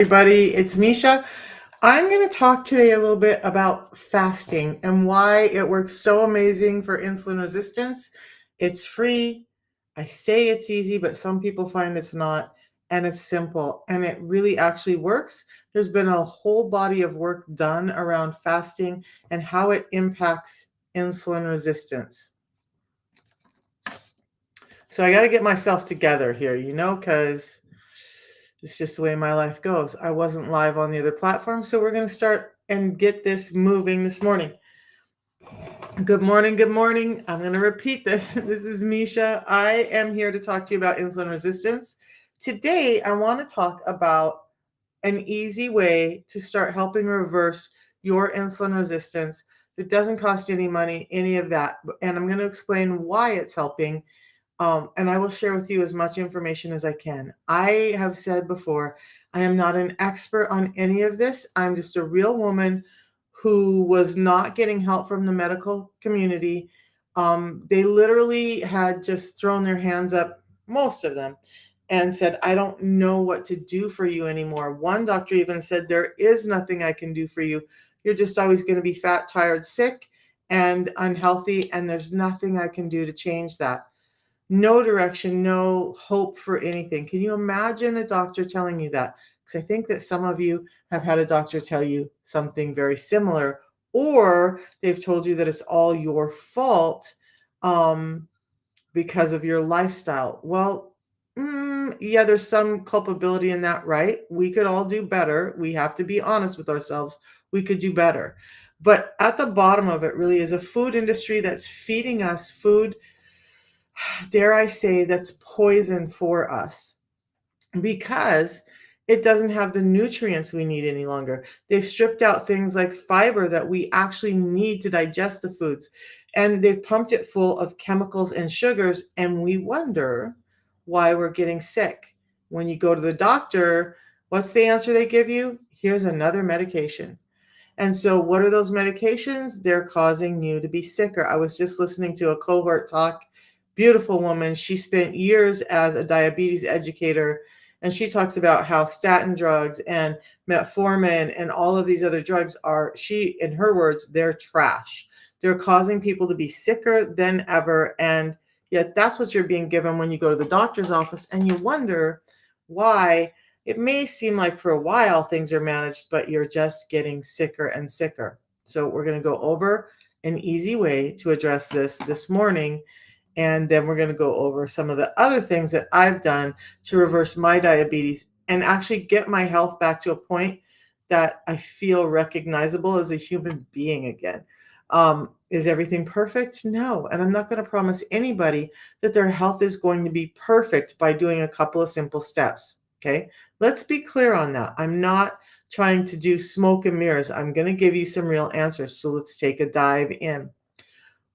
Everybody, it's Misha. I'm going to talk today a little bit about fasting and why it works so amazing for insulin resistance. It's free. I say it's easy, but some people find it's not. And it's simple and it really actually works. There's been a whole body of work done around fasting and how it impacts insulin resistance. So I got to get myself together here, because it's just the way my life goes. I wasn't live on the other platform, so we're going to start and get this moving this morning. Good morning. Good morning. I'm going to repeat this. This is Misha. I am here to talk to you about insulin resistance. Today, I want to talk about an easy way to start helping reverse your insulin resistance that doesn't cost you any money, any of that. And I'm going to explain why it's helping. And I will share with you as much information as I can. I have said before, I am not an expert on any of this. I'm just a real woman who was not getting help from the medical community. They literally had just thrown their hands up, most of them, and said, I don't know what to do for you anymore. One doctor even said, there is nothing I can do for you. You're just always going to be fat, tired, sick, and unhealthy, and there's nothing I can do to change that. No direction, no hope for anything. Can you imagine a doctor telling you that? Because I think that some of you have had a doctor tell you something very similar, or they've told you that it's all your fault um, because of your lifestyle. Well, yeah, there's some culpability in that, right? We could all do better. We have to be honest with ourselves. We could do better. But at the bottom of it really is a food industry that's feeding us food, dare I say, that's poison for us because it doesn't have the nutrients we need any longer. They've stripped out things like fiber that we actually need to digest the foods, and they've pumped it full of chemicals and sugars, and we wonder why we're getting sick. When you go to the doctor, what's the answer they give you? Here's another medication. And so, what are those medications? They're causing you to be sicker. I was just listening to a cohort talk. Beautiful woman. She spent years as a diabetes educator, and she talks about how statin drugs and metformin and all of these other drugs are, in her words, they're trash. They're causing people to be sicker than ever. And yet, that's what you're being given when you go to the doctor's office, and you wonder why. It may seem like for a while things are managed, but you're just getting sicker and sicker. So we're going to go over an easy way to address this morning. And then we're going to go over some of the other things that I've done to reverse my diabetes and actually get my health back to a point that I feel recognizable as a human being again. Is everything perfect? No. And I'm not going to promise anybody that their health is going to be perfect by doing a couple of simple steps. Okay. Let's be clear on that. I'm not trying to do smoke and mirrors. I'm going to give you some real answers. So let's take a dive in.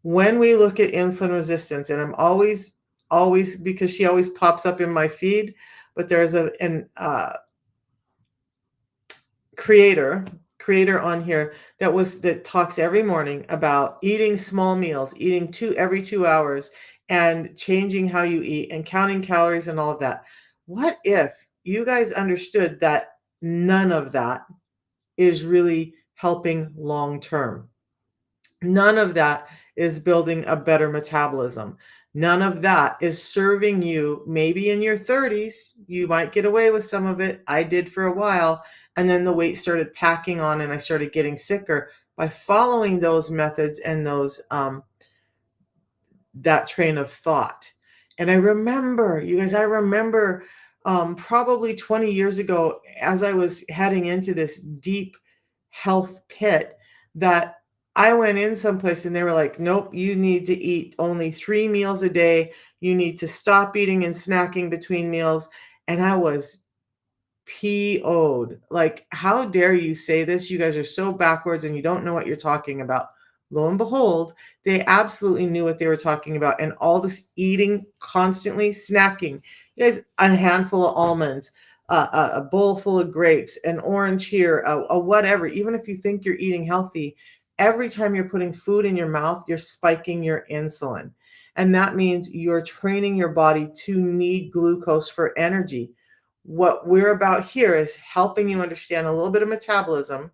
When we look at insulin resistance, and I'm always, because she always pops up in my feed, but there's an creator on here that talks every morning about eating small meals, eating every 2 hours, and changing how you eat and counting calories and all of that. What if you guys understood that none of that is really helping long term? None of that is building a better metabolism. None of that is serving you. Maybe in your 30s, you might get away with some of it. I did for a while. And then the weight started packing on and I started getting sicker by following those methods and that train of thought. And I remember, you guys, probably 20 years ago, as I was heading into this deep health pit, that I went in someplace and they were like, nope, you need to eat only 3 meals a day. You need to stop eating and snacking between meals. And I was PO'd. Like, how dare you say this? You guys are so backwards and you don't know what you're talking about. Lo and behold, they absolutely knew what they were talking about. And all this eating, constantly snacking. You guys, a handful of almonds, a bowl full of grapes, an orange here, a whatever. Even if you think you're eating healthy, every time you're putting food in your mouth, you're spiking your insulin. And that means you're training your body to need glucose for energy. What we're about here is helping you understand a little bit of metabolism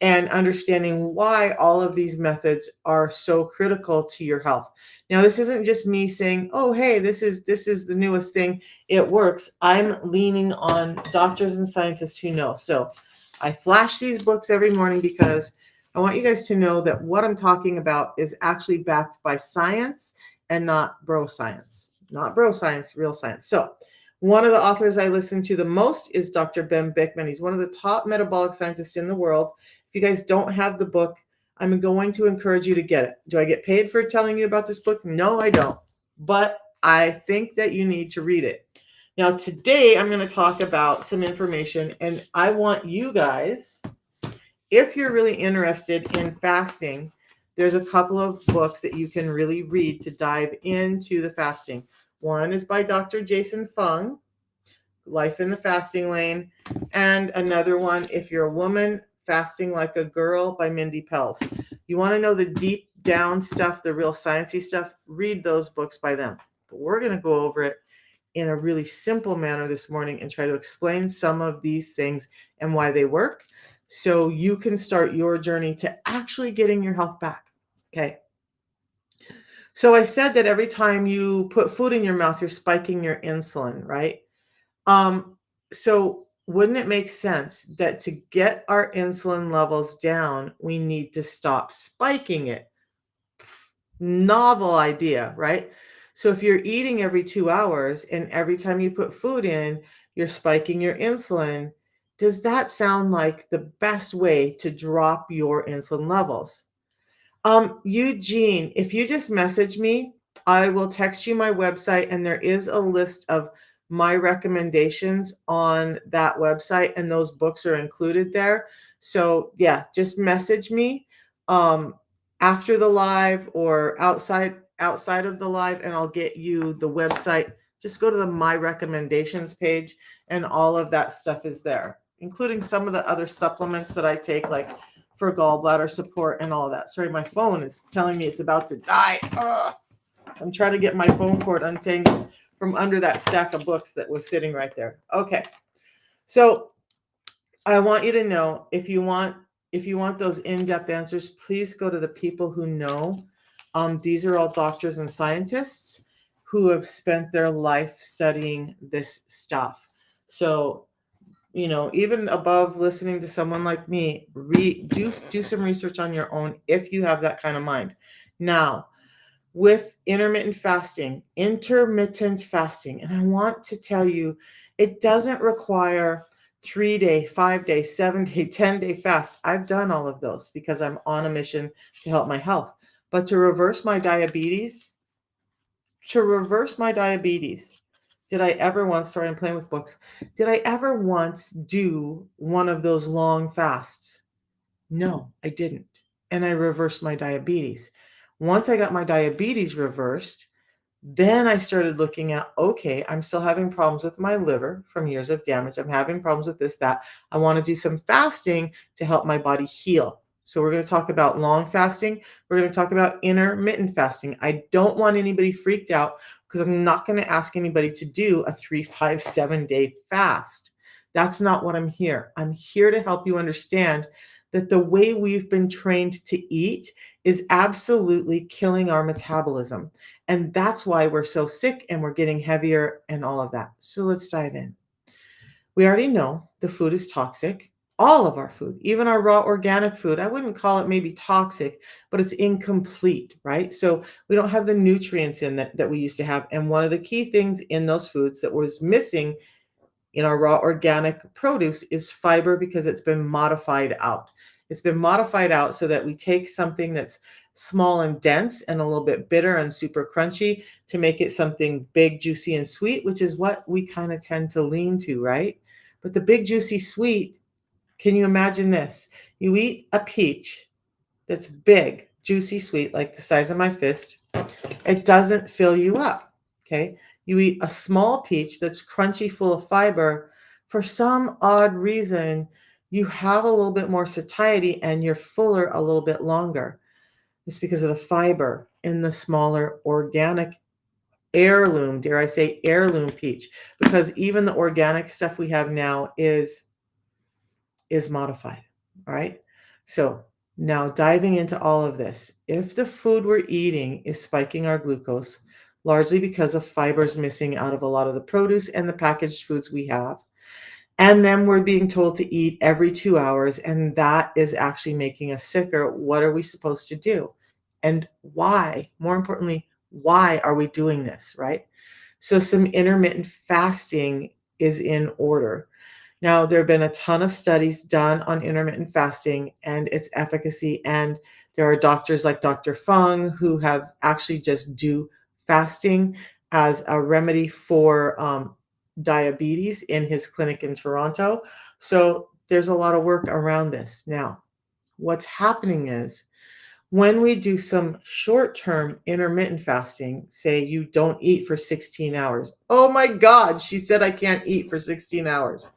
and understanding why all of these methods are so critical to your health. Now, this isn't just me saying, "Oh, hey, this is the newest thing. It works." I'm leaning on doctors and scientists who know. So, I flash these books every morning because I want you guys to know that what I'm talking about is actually backed by science and not bro science. Not bro science, real science. So, one of the authors I listen to the most is Dr. Ben Bikman. He's one of the top metabolic scientists in the world. If you guys don't have the book, I'm going to encourage you to get it. Do I get paid for telling you about this book? No, I don't. But I think that you need to read it. Now, today I'm going to talk about some information, and I want you guys, if you're really interested in fasting, there's a couple of books that you can really read to dive into the fasting. One is by Dr. Jason Fung, Life in the Fasting Lane, and another one, If You're a Woman, Fasting Like a Girl by Mindy Pels. You want to know the deep down stuff, the real sciencey stuff, read those books by them. But we're going to go over it in a really simple manner this morning and try to explain some of these things and why they work so you can start your journey to actually getting your health back. Okay. So I said that every time you put food in your mouth, you're spiking your insulin, right? So wouldn't it make sense that to get our insulin levels down, we need to stop spiking it? Novel idea, right? So if you're eating every 2 hours and every time you put food in, you're spiking your insulin, does that sound like the best way to drop your insulin levels? Eugene, if you just message me, I will text you my website, and there is a list of my recommendations on that website, and those books are included there. So yeah, just message me um, after the live or outside of the live, and I'll get you the website. Just go to the my recommendations page, and all of that stuff is there, including some of the other supplements that I take, like for gallbladder support and all of that. Sorry, my phone is telling me it's about to die. Ugh. I'm trying to get my phone cord untangled from under that stack of books that was sitting right there. Okay. So I want you to know, if you want those in-depth answers, please go to the people who know. These are all doctors and scientists who have spent their life studying this stuff. So even above listening to someone like me, do some research on your own if you have that kind of mind. Now, with intermittent fasting, and I want to tell you, it doesn't require 3-day, 5-day, 7-day, 10-day fasts. I've done all of those because I'm on a mission to help my health. But to reverse my diabetes, did I ever once, sorry, I'm playing with books. Did I ever once do one of those long fasts? No, I didn't. And I reversed my diabetes. Once I got my diabetes reversed, then I started looking at, okay, I'm still having problems with my liver from years of damage. I'm having problems with this, that. I want to do some fasting to help my body heal. So we're going to talk about long fasting. We're going to talk about intermittent fasting. I don't want anybody freaked out because I'm not going to ask anybody to do a 3, 5, 7-day fast. That's not what I'm here. I'm here to help you understand that the way we've been trained to eat is absolutely killing our metabolism. And that's why we're so sick and we're getting heavier and all of that. So let's dive in. We already know the food is toxic. All of our food, even our raw organic food, I wouldn't call it maybe toxic, but it's incomplete, right? So we don't have the nutrients in that we used to have. And one of the key things in those foods that was missing in our raw organic produce is fiber, because it's been modified out. It's been modified out so that we take something that's small and dense and a little bit bitter and super crunchy to make it something big, juicy, and sweet, which is what we kind of tend to lean to, right? But the big, juicy, sweet, can you imagine this? You eat a peach that's big, juicy, sweet, like the size of my fist. It doesn't fill you up, okay? You eat a small peach that's crunchy, full of fiber. For some odd reason, you have a little bit more satiety and you're fuller a little bit longer. It's because of the fiber in the smaller organic heirloom, dare I say, heirloom peach, because even the organic stuff we have now is modified. All right. So now diving into all of this, if the food we're eating is spiking our glucose, largely because of fibers missing out of a lot of the produce and the packaged foods we have, and then we're being told to eat every 2 hours, and that is actually making us sicker, what are we supposed to do? And why? More importantly, why are we doing this, right? So some intermittent fasting is in order. Now, there have been a ton of studies done on intermittent fasting and its efficacy, and there are doctors like Dr. Fung who have actually just do fasting as a remedy for diabetes in his clinic in Toronto. So there's a lot of work around this. Now, what's happening is when we do some short term intermittent fasting, say you don't eat for 16 hours. Oh my God, she said I can't eat for 16 hours.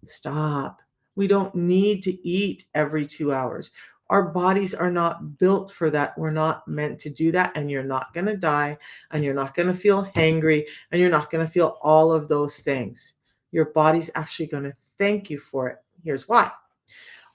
Stop. We don't need to eat every 2 hours. Our bodies are not built for that. We're not meant to do that. And you're not going to die, and you're not going to feel hangry, and you're not going to feel all of those things. Your body's actually going to thank you for it. Here's why.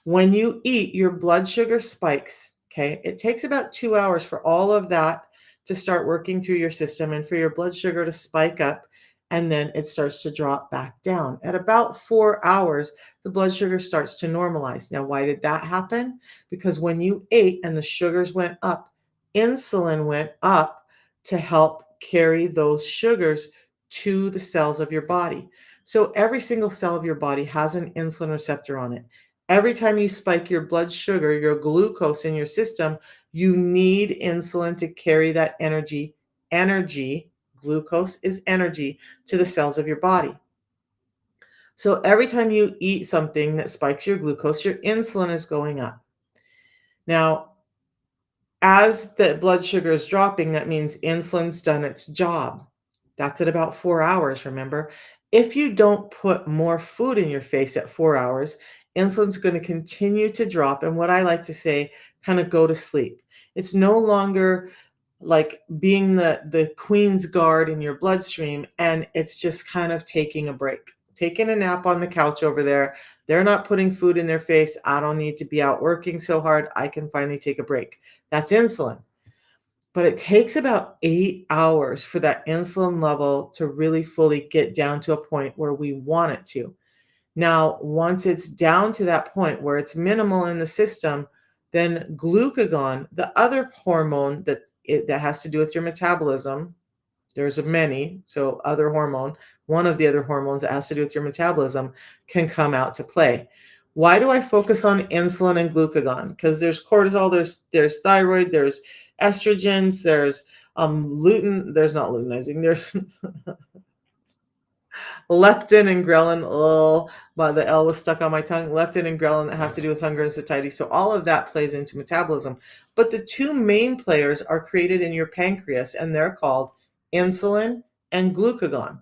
When you eat, your blood sugar spikes. Okay. It takes about 2 hours for all of that to start working through your system and for your blood sugar to spike up. And then it starts to drop back down. At about 4 hours, the blood sugar starts to normalize. Now, why did that happen? Because when you ate and the sugars went up, insulin went up to help carry those sugars to the cells of your body. So every single cell of your body has an insulin receptor on it. Every time you spike your blood sugar, your glucose in your system, you need insulin to carry that energy. Energy, glucose is energy to the cells of your body. So every time you eat something that spikes your glucose, your insulin is going up. Now, as the blood sugar is dropping, that means insulin's done its job. That's at about 4 hours, remember? If you don't put more food in your face at 4 hours, insulin's going to continue to drop. And what I like to say, kind of go to sleep. It's no longer like being the queen's guard in your bloodstream, and it's just kind of taking a break, taking a nap on the couch over there. They're not putting food in their face. I don't need to be out working so hard. I can finally take a break. That's insulin. But it takes about 8 hours for that insulin level to really fully get down to a point where we want it to. Now, once it's down to that point where it's minimal in the system, then glucagon, the other hormone that has to do with your metabolism, there's many, so other hormone, one of the other hormones that has to do with your metabolism can come out to play. Why do I focus on insulin and glucagon? Because there's cortisol, there's thyroid, there's estrogens, there's lutein, there's not luteinizing, there's leptin and ghrelin. Oh, but the L was stuck on my tongue. Leptin and ghrelin that have to do with hunger and satiety. So all of that plays into metabolism. But the two main players are created in your pancreas, and they're called insulin and glucagon.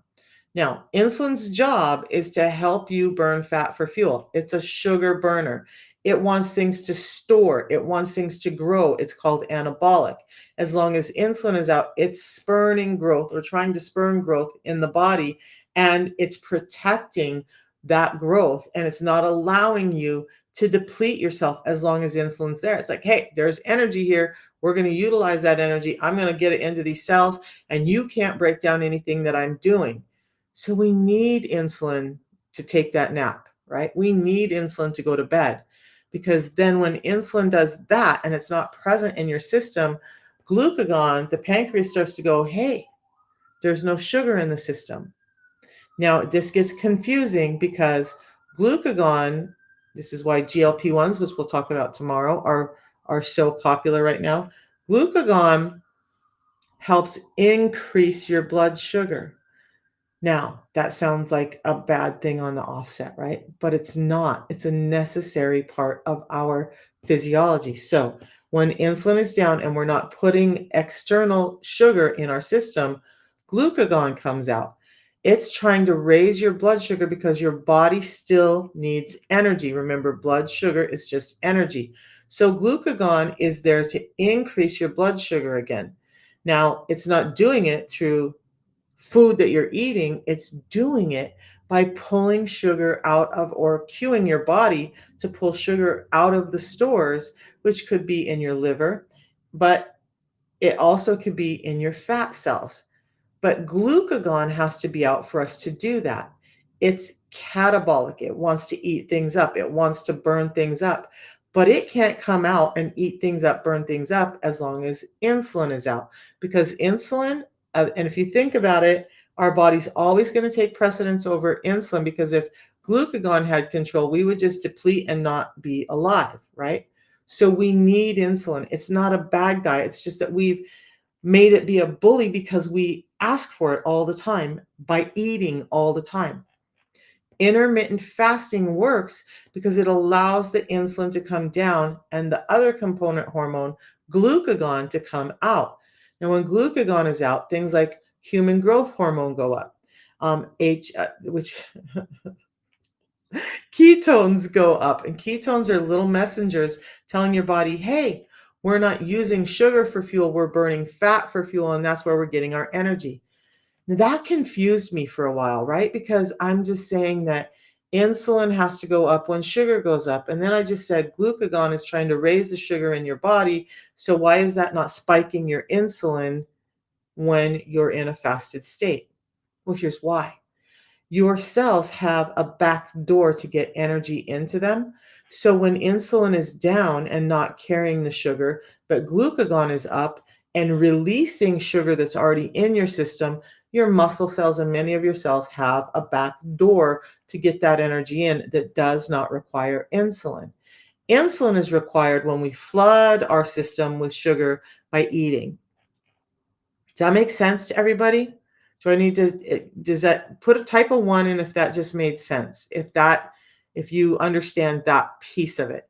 Now, insulin's job is to help you burn fat for fuel. It's a sugar burner. It wants things to store. It wants things to grow. It's called anabolic. As long as insulin is out, it's spurning growth or trying to spurn growth in the body, and it's protecting that growth, and it's not allowing you to deplete yourself as long as insulin's there. It's like, hey, there's energy here. We're going to utilize that energy. I'm going to get it into these cells, and you can't break down anything that I'm doing. So we need insulin to take that nap, right? We need insulin to go to bed, because then when insulin does that and it's not present in your system, glucagon, the pancreas starts to go, hey, there's no sugar in the system. Now, this gets confusing because glucagon, this is why GLP-1s, which we'll talk about tomorrow, are so popular right now. Glucagon helps increase your blood sugar. Now, that sounds like a bad thing on the offset, right? But it's not. It's a necessary part of our physiology. So when insulin is down and we're not putting external sugar in our system, glucagon comes out. It's trying to raise your blood sugar because your body still needs energy. Remember, blood sugar is just energy. So glucagon is there to increase your blood sugar again. Now, it's not doing it through food that you're eating, it's doing it by pulling sugar out of, or cueing your body to pull sugar out of the stores, which could be in your liver, but it also could be in your fat cells. But glucagon has to be out for us to do that. It's catabolic. It wants to eat things up. It wants to burn things up. But it can't come out and eat things up, burn things up as long as insulin is out. Because insulin, and if you think about it, our body's always going to take precedence over insulin, because if glucagon had control, we would just deplete and not be alive, right? So we need insulin. It's not a bad guy. It's just that we've made it be a bully because we ask for it all the time by eating all the time. Intermittent fasting works because it allows the insulin to come down and the other component hormone, glucagon, to come out. Now, when glucagon is out, things like human growth hormone go up, which ketones go up, and ketones are little messengers telling your body, hey, we're not using sugar for fuel, we're burning fat for fuel, and that's where we're getting our energy. Now, that confused me for a while, right? Because I'm just saying that insulin has to go up when sugar goes up. And then I just said glucagon is trying to raise the sugar in your body. So why is that not spiking your insulin when you're in a fasted state? Well, here's why. Your cells have a back door to get energy into them. So when insulin is down and not carrying the sugar, but glucagon is up and releasing sugar that's already in your system, your muscle cells and many of your cells have a back door to get that energy in that does not require insulin. Insulin is required when we flood our system with sugar by eating. Does that make sense to everybody? Do I need to, does that, put a type of 1 in if that just made sense? If you understand that piece of it.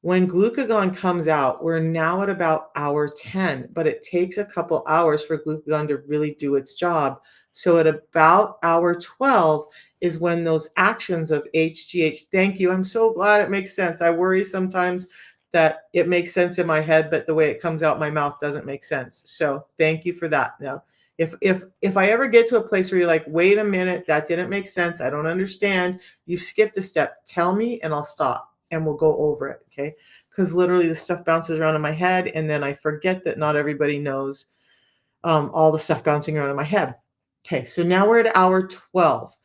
When glucagon comes out, we're now at about hour 10, but it takes a couple hours for glucagon to really do its job. So at about hour 12 is when those actions of HGH, thank you, I'm so glad it makes sense. I worry sometimes that it makes sense in my head, but the way it comes out my mouth doesn't make sense. So thank you for that. Now, if I ever get to a place where you're like, wait a minute, that didn't make sense, I don't understand, you skipped a step, tell me and I'll stop and we'll go over it, okay? Because literally the stuff bounces around in my head and then I forget that not everybody knows all the stuff bouncing around in my head. Okay, so now we're at hour 12.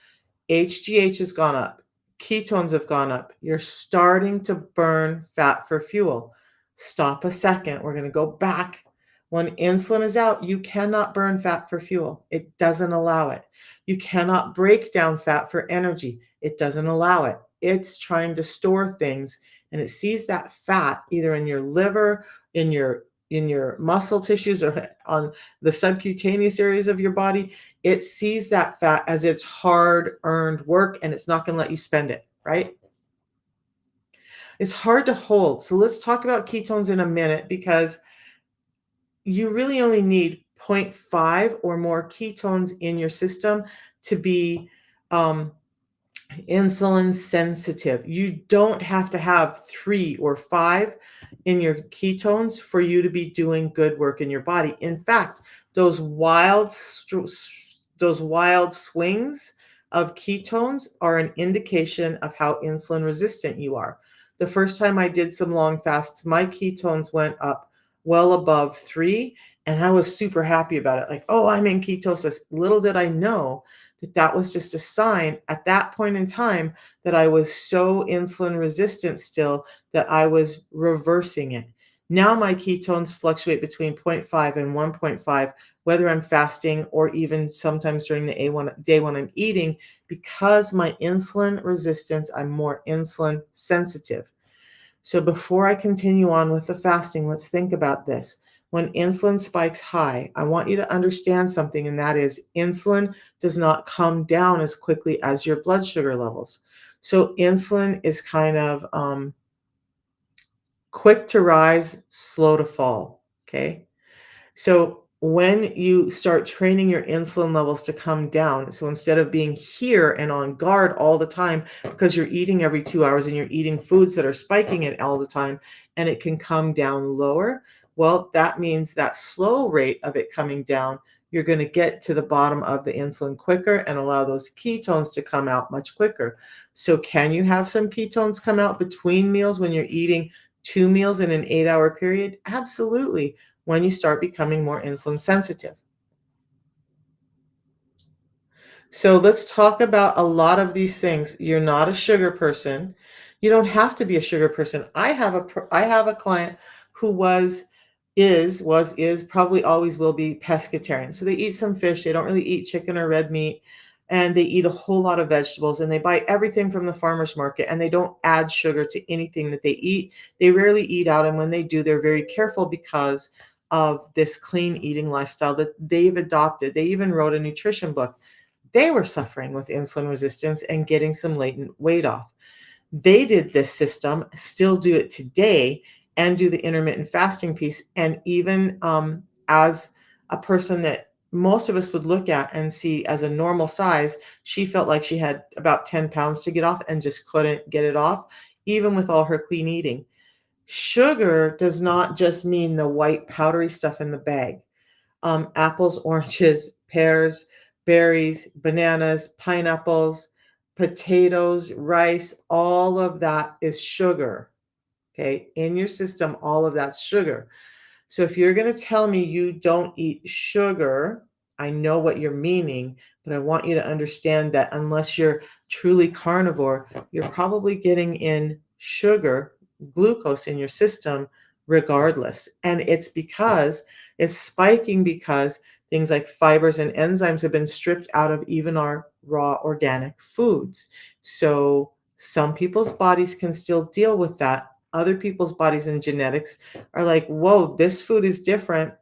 HGH has gone up. Ketones have gone up. You're starting to burn fat for fuel. Stop a second. We're going to go back. When insulin is out, you cannot burn fat for fuel. It doesn't allow it. You cannot break down fat for energy. It doesn't allow it. It's trying to store things, and it sees that fat either in your liver, in your muscle tissues, or on the subcutaneous areas of your body. It sees that fat as its hard-earned work, and it's not going to let you spend it, right? It's hard to hold. So let's talk about ketones in a minute, because you really only need 0.5 or more ketones in your system to be insulin sensitive. You don't have to have 3 or 5 in your ketones for you to be doing good work in your body. In fact, those wild swings of ketones are an indication of how insulin resistant you are. The first time I did some long fasts, my ketones went up well above 3, and I was super happy about it. Like, oh, I'm in ketosis. Little did I know that that was just a sign at that point in time that I was so insulin resistant still that I was reversing it. Now my ketones fluctuate between 0.5 and 1.5, whether I'm fasting or even sometimes during the day when I'm eating, because my insulin resistance, I'm more insulin sensitive. So before I continue on with the fasting, let's think about this. When insulin spikes high, I want you to understand something, and that is insulin does not come down as quickly as your blood sugar levels. So insulin is kind of quick to rise, slow to fall, okay? So when you start training your insulin levels to come down, so instead of being here and on guard all the time because you're eating every 2 hours and you're eating foods that are spiking it all the time, and it can come down lower, well, that means that slow rate of it coming down you're going to get to the bottom of the insulin quicker and allow those ketones to come out much quicker. So, can you have some ketones come out between meals when you're eating 2 meals in an 8-hour period? Absolutely, when you start becoming more insulin sensitive. So let's talk about a lot of these things. You're not a sugar person. You don't have to be a sugar person. I have a client who is probably always will be pescatarian. So they eat some fish, they don't really eat chicken or red meat, and they eat a whole lot of vegetables, and they buy everything from the farmers market, and they don't add sugar to anything that they eat. They rarely eat out, and when they do, they're very careful because of this clean eating lifestyle that they've adopted. They even wrote a nutrition book. They were suffering with insulin resistance and getting some latent weight off. They did this system, still do it today, and do the intermittent fasting piece. And even as a person that most of us would look at and see as a normal size, she felt like she had about 10 pounds to get off and just couldn't get it off, even with all her clean eating. Sugar does not just mean the white powdery stuff in the bag. Apples, oranges, pears, berries, bananas, pineapples, potatoes, rice, all of that is sugar. Okay. In your system, all of that's sugar. So if you're going to tell me you don't eat sugar, I know what you're meaning, but I want you to understand that unless you're truly carnivore, you're probably getting in sugar, glucose in your system regardless. And it's spiking because things like fibers and enzymes have been stripped out of even our raw organic foods. So some people's bodies can still deal with that. Other people's bodies and genetics are like, whoa, this food is different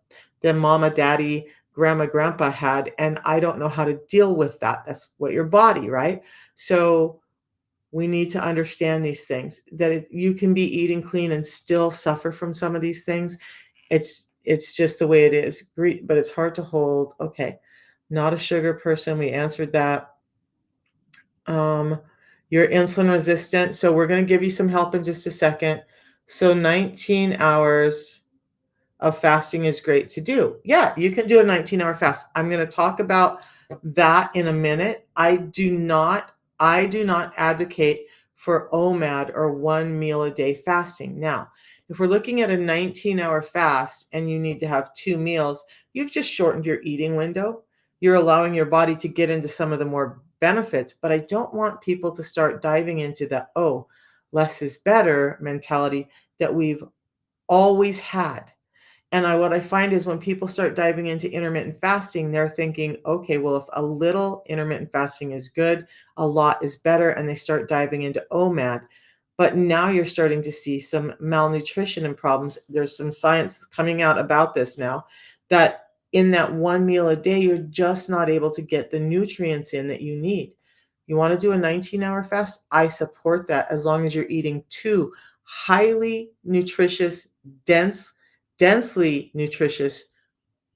than mama, daddy, grandma, grandpa had, and I don't know how to deal with that. That's what your body, right? So we need to understand these things that you can be eating clean and still suffer from some of these things. It's just the way it is. But it's hard to hold. Okay, not a sugar person. We answered that. Um, you're insulin resistant, so we're going to give you some help in just a second. So 19 hours of fasting is great to do. Yeah, you can do a 19-hour fast. I'm going to talk about that in a minute. I do not advocate for OMAD or 1 meal a day fasting. Now, if we're looking at a 19-hour fast and you need to have 2 meals, you've just shortened your eating window. You're allowing your body to get into some of the more benefits, but I don't want people to start diving into the, oh, less is better mentality that we've always had. And what I find is when people start diving into intermittent fasting, they're thinking, okay, well, if a little intermittent fasting is good, a lot is better. And they start diving into OMAD. But now you're starting to see some malnutrition and problems. There's some science coming out about this now, that in that 1 meal a day, you're just not able to get the nutrients in that you need. You want to do a 19-hour fast? I support that as long as you're eating 2 highly nutritious, densely nutritious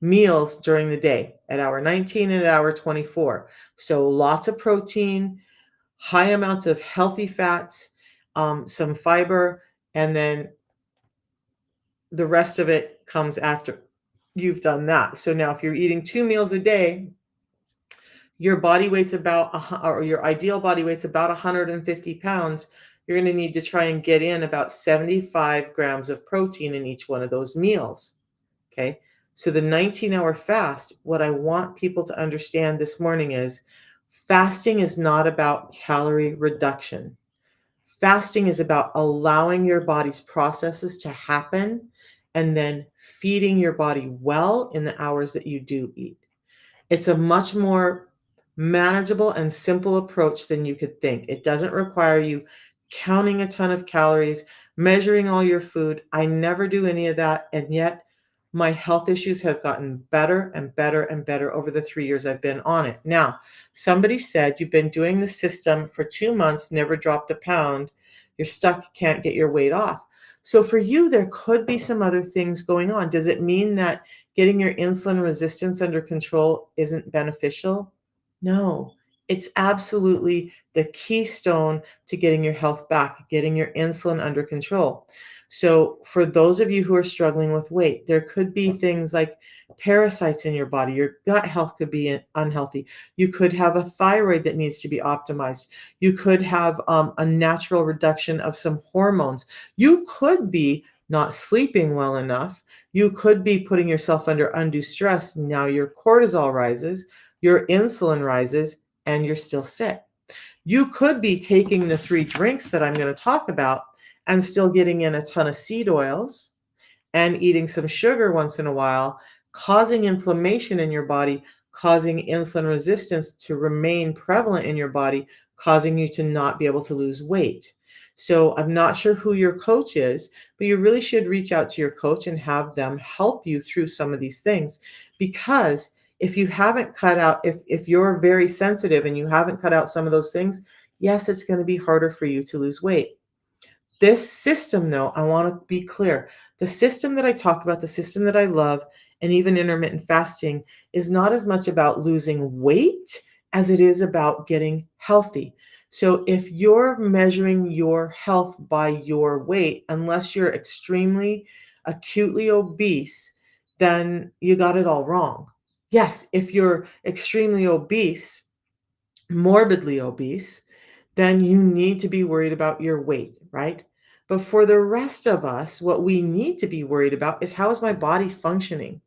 meals during the day at hour 19 and at hour 24. So lots of protein, high amounts of healthy fats, some fiber, and then the rest of it comes after you've done that. So now if you're eating 2 meals a day, your body weight's about, or your ideal body weight's about 150 pounds. You're going to need to try and get in about 75 grams of protein in each one of those meals. Okay. So the 19-hour fast, what I want people to understand this morning is fasting is not about calorie reduction. Fasting is about allowing your body's processes to happen and then feeding your body well in the hours that you do eat. It's a much more manageable and simple approach than you could think. It doesn't require you counting a ton of calories, measuring all your food. I never do any of that. And yet my health issues have gotten better and better and better over the 3 years I've been on it. Now, somebody said you've been doing the system for 2 months, never dropped a pound. You're stuck, can't get your weight off. So for you, there could be some other things going on. Does it mean that getting your insulin resistance under control isn't beneficial? No, It's absolutely the keystone to getting your health back, getting your insulin under control. So, for those of you who are struggling with weight, there could be things like parasites in your body. Your gut health could be unhealthy. You could have a thyroid that needs to be optimized. You could have a natural reduction of some hormones. You could be not sleeping well enough. You could be putting yourself under undue stress. Now your cortisol rises, your insulin rises, and you're still sick. You could be taking the 3 drinks that I'm going to talk about and still getting in a ton of seed oils and eating some sugar once in a while, causing inflammation in your body, causing insulin resistance to remain prevalent in your body, causing you to not be able to lose weight. So I'm not sure who your coach is, but you really should reach out to your coach and have them help you through some of these things. Because if you haven't cut out, if you're very sensitive and you haven't cut out some of those things, yes, it's going to be harder for you to lose weight. This system, though, I want to be clear. The system that I talk about, the system that I love, and even intermittent fasting is not as much about losing weight as it is about getting healthy. So if you're measuring your health by your weight, unless you're extremely acutely obese, then you got it all wrong. Yes, if you're extremely obese, morbidly obese, then you need to be worried about your weight, right? But for the rest of us, what we need to be worried about is, how is my body functioning?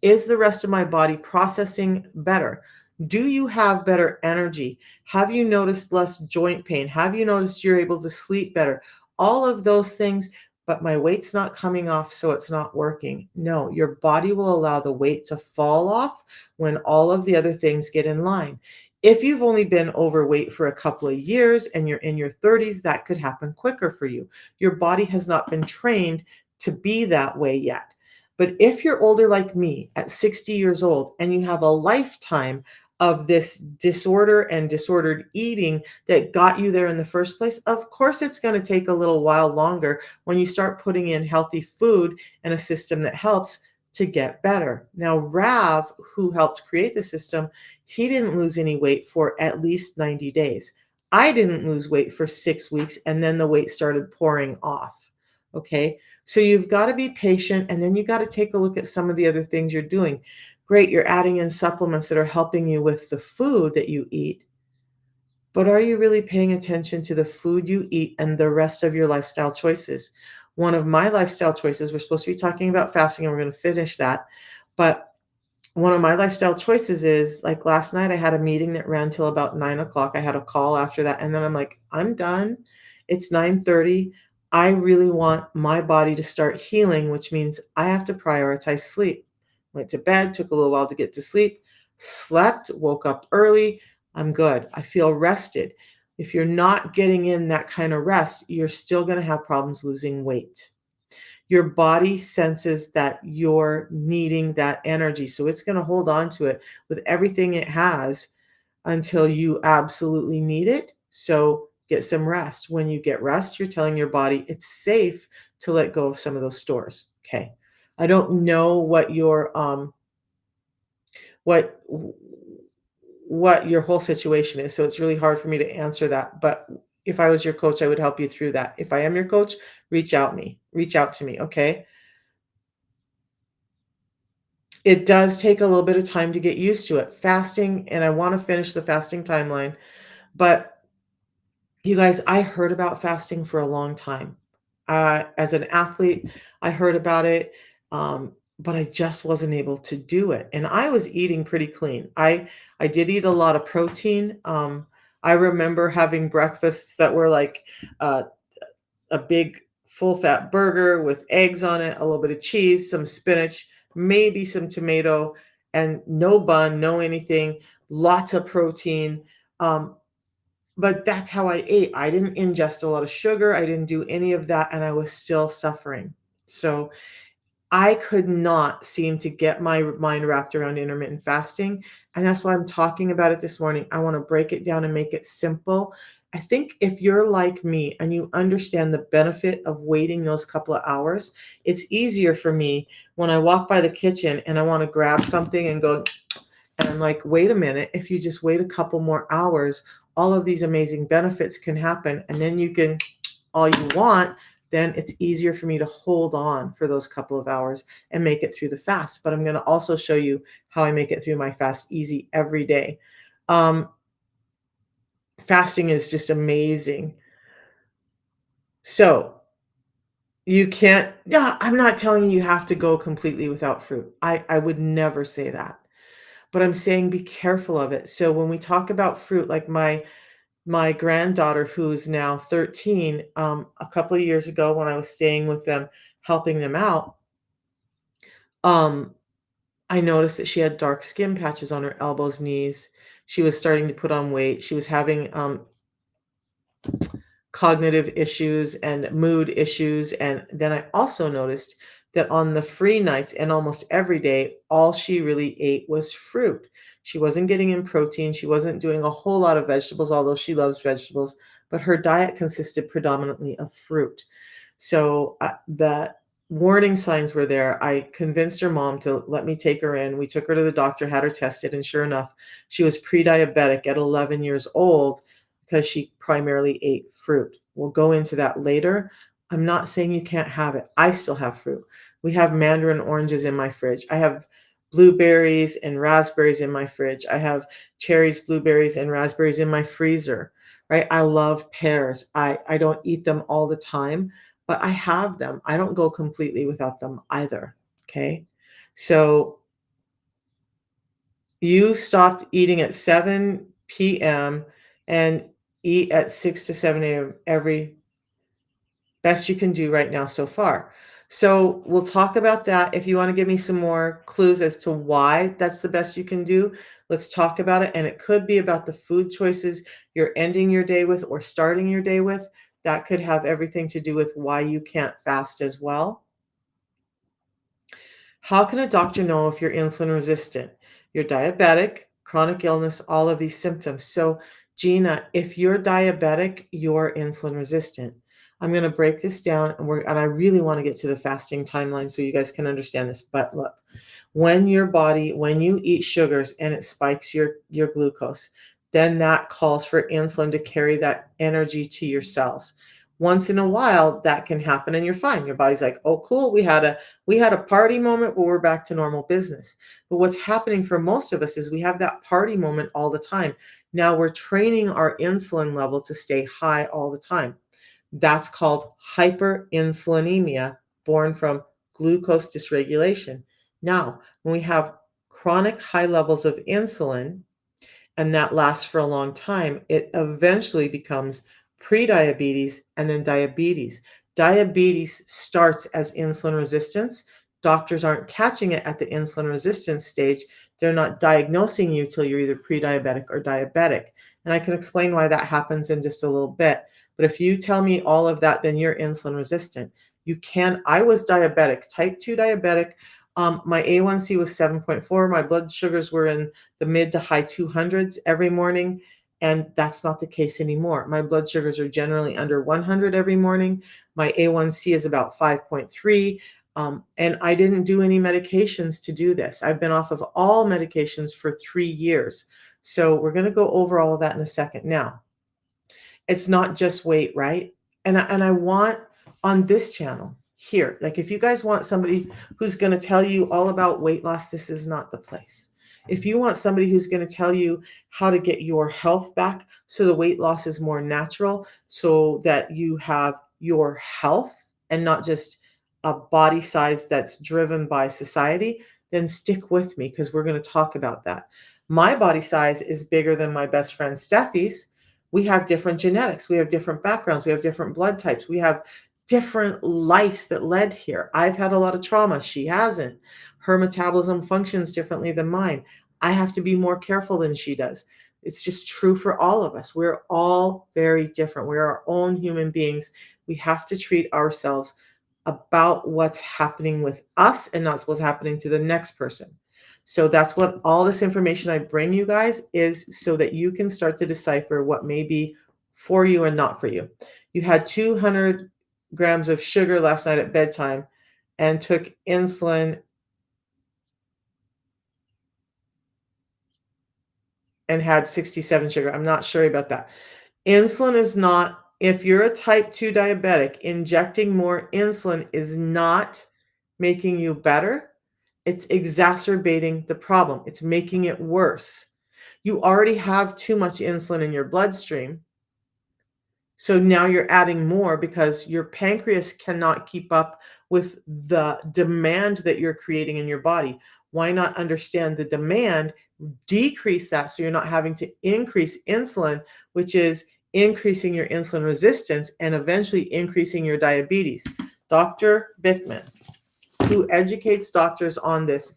Is the rest of my body processing better? Do you have better energy? Have you noticed less joint pain? Have you noticed you're able to sleep better? All of those things, but my weight's not coming off, so it's not working. No, your body will allow the weight to fall off when all of the other things get in line. If you've only been overweight for a couple of years and you're in your 30s, that could happen quicker for you. Your body has not been trained to be that way yet. But if you're older like me at 60 years old and you have a lifetime of this disorder and disordered eating that got you there in the first place, of course it's going to take a little while longer when you start putting in healthy food and a system that helps to get better. Now, Rav, who helped create the system, he didn't lose any weight for at least 90 days. I didn't lose weight for 6 weeks, and then the weight started pouring off. Okay. So you've got to be patient, and then you got to take a look at some of the other things you're doing. Great, you're adding in supplements that are helping you with the food that you eat, but are you really paying attention to the food you eat and the rest of your lifestyle choices? One of my lifestyle choices, we're supposed to be talking about fasting and we're going to finish that, but one of my lifestyle choices is, like, last night I had a meeting that ran till about 9 o'clock. I had a call after that. And then I'm like, I'm done. It's 9:30. I really want my body to start healing, which means I have to prioritize sleep. Went to bed, took a little while to get to sleep, slept, woke up early. I'm good. I feel rested. If you're not getting in that kind of rest, you're still going to have problems losing weight. Your body senses that you're needing that energy. So it's going to hold on to it with everything it has until you absolutely need it. So get some rest. When you get rest, you're telling your body it's safe to let go of some of those stores. Okay. I don't know what what your whole situation is. So it's really hard for me to answer that. But if I was your coach, I would help you through that. If I am your coach, reach out to me. Okay. It does take a little bit of time to get used to it. Fasting, and I want to finish the fasting timeline, but you guys, I heard about fasting for a long time. As an athlete, I heard about it, but I just wasn't able to do it. And I was eating pretty clean. I did eat a lot of protein. I remember having breakfasts that were like uh, a big full fat burger with eggs on it, a little bit of cheese, some spinach, maybe some tomato, and no bun, no anything, lots of protein. Um, but that's how I ate. I didn't ingest a lot of sugar. I didn't do any of that, and I was still suffering. So I could not seem to get my mind wrapped around intermittent fasting. And that's why I'm talking about it this morning. I want to break it down and make it simple. I think if you're like me and you understand the benefit of waiting those couple of hours, it's easier for me when I walk by the kitchen and I want to grab something and go And I'm like, wait a minute, if you just wait a couple more hours, all of these amazing benefits can happen. And then you can all you want, then it's easier for me to hold on for those couple of hours and make it through the fast. But I'm going to also show you how I make it through my fast easy every day. Um, Fasting is just amazing. So you can't, yeah, I'm not telling you have to go completely without fruit. I would never say that. But I'm saying be careful of it. So when we talk about fruit, like my granddaughter, who's now 13, a couple of years ago when I was staying with them, helping them out, um, I noticed that she had dark skin patches on her elbows, knees. She was starting to put on weight. She was having cognitive issues and mood issues. And then I also noticed that on the free nights and almost every day, all she really ate was fruit. She wasn't getting in protein. She wasn't doing a whole lot of vegetables, although she loves vegetables, but her diet consisted predominantly of fruit. So the warning signs were there. I convinced her mom to let me take her in. We took her to the doctor, had her tested, and sure enough, she was pre-diabetic at 11 years old because she primarily ate fruit. We'll go into that later. I'm not saying you can't have it. I still have fruit. We have mandarin oranges in my fridge. I have blueberries and raspberries in my fridge. I have cherries, blueberries, and raspberries in my freezer, right? I love pears. I don't eat them all the time, but I have them. I don't go completely without them either. Okay. So you stopped eating at 7 p.m. and eat at 6 to 7 a.m. every best you can do right now so far. So we'll talk about that. If you want to give me some more clues as to why that's the best you can do, let's talk about it. And it could be about the food choices you're ending your day with or starting your day with. That could have everything to do with why you can't fast as well. How can a doctor know if you're insulin resistant? You're diabetic, chronic illness, all of these symptoms. So, Gina, if you're diabetic, you're insulin resistant. I'm going to break this down and I really want to get to the fasting timeline so you guys can understand this. But look, when you eat sugars and it spikes your glucose, then that calls for insulin to carry that energy to your cells. Once in a while, that can happen and you're fine. Your body's like, "Oh, cool, we had a party moment, but we're back to normal business." But what's happening for most of us is we have that party moment all the time. Now we're training our insulin level to stay high all the time. That's called hyperinsulinemia, born from glucose dysregulation. Now, when we have chronic high levels of insulin, and that lasts for a long time, it eventually becomes prediabetes and then diabetes. Diabetes starts as insulin resistance. Doctors aren't catching it at the insulin resistance stage. They're not diagnosing you till you're either pre-diabetic or diabetic. And I can explain why that happens in just a little bit. But if you tell me all of that, then you're insulin resistant. I was diabetic, type 2 diabetic. My A1C was 7.4. My blood sugars were in the mid to high 200s every morning. And that's not the case anymore. My blood sugars are generally under 100 every morning. My A1C is about 5.3. And I didn't do any medications to do this. I've been off of all medications for 3 years. So we're going to go over all of that in a second. Now, it's not just weight, right? And I want on this channel here, like if you guys want somebody who's going to tell you all about weight loss, this is not the place. If you want somebody who's going to tell you how to get your health back so the weight loss is more natural, so that you have your health and not just a body size that's driven by society, then stick with me because we're going to talk about that. My body size is bigger than my best friend Steffi's. We have different genetics, we have different backgrounds, we have different blood types, we have different lives that led here. I've had a lot of trauma, she hasn't. Her metabolism functions differently than mine. I have to be more careful than she does. It's just true for all of us. We're all very different. We're our own human beings. We have to treat ourselves about what's happening with us and not what's happening to the next person. So that's what all this information I bring you guys is, so that you can start to decipher what may be for you and not for you. You had 200 grams of sugar last night at bedtime and took insulin and had 67 sugar. I'm not sure about that. Insulin is not, if you're a type 2 diabetic, injecting more insulin is not making you better. It's exacerbating the problem. It's making it worse. You already have too much insulin in your bloodstream. So now you're adding more because your pancreas cannot keep up with the demand that you're creating in your body. Why not understand the demand, decrease that so you're not having to increase insulin, which is increasing your insulin resistance and eventually increasing your diabetes. Dr. Bickman, who educates doctors on this,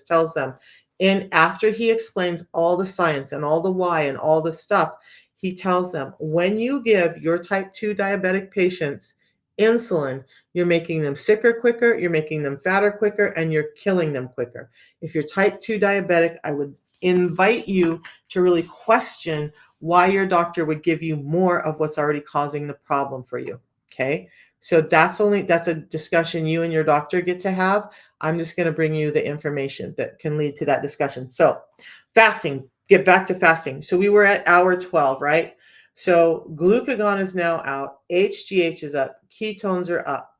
tells them, and after he explains all the science and all the why and all the stuff, he tells them, when you give your type 2 diabetic patients insulin, you're making them sicker quicker, you're making them fatter quicker, and you're killing them quicker. If you're type 2 diabetic, I would invite you to really question why your doctor would give you more of what's already causing the problem for you. Okay. So that's a discussion you and your doctor get to have. I'm just going to bring you the information that can lead to that discussion. So fasting, get back to fasting. So we were at hour 12, right? So glucagon is now out, HGH is up, ketones are up.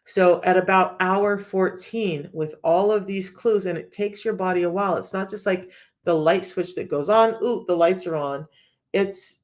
So at about hour 14, with all of these clues, and it takes your body a while. It's not just like the light switch that goes on, ooh, the lights are on. It's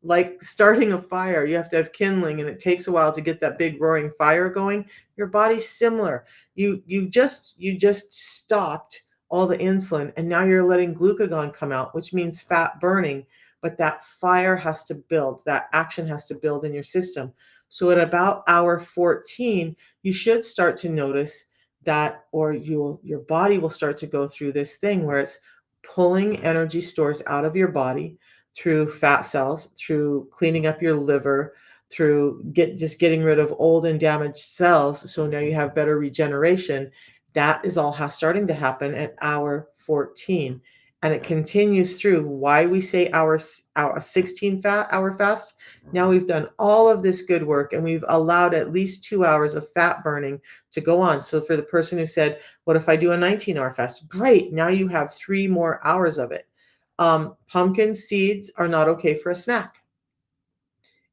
like starting a fire. You have to have kindling, and it takes a while to get that big roaring fire going. Your body's similar. You just stopped all the insulin, and now you're letting glucagon come out, which means fat burning. But that fire has to build, that action has to build in your system. So at about hour 14, you should start to notice that, or your body will start to go through this thing where it's pulling energy stores out of your body through fat cells, through cleaning up your liver, through just getting rid of old and damaged cells. So now you have better regeneration. That is all starting to happen at hour 14. And it continues through. Why we say our 16 hour fast. Now we've done all of this good work and we've allowed at least 2 hours of fat burning to go on. So for the person who said, what if I do a 19-hour fast? Great. Now you have 3 more hours of it. Pumpkin seeds are not okay for a snack.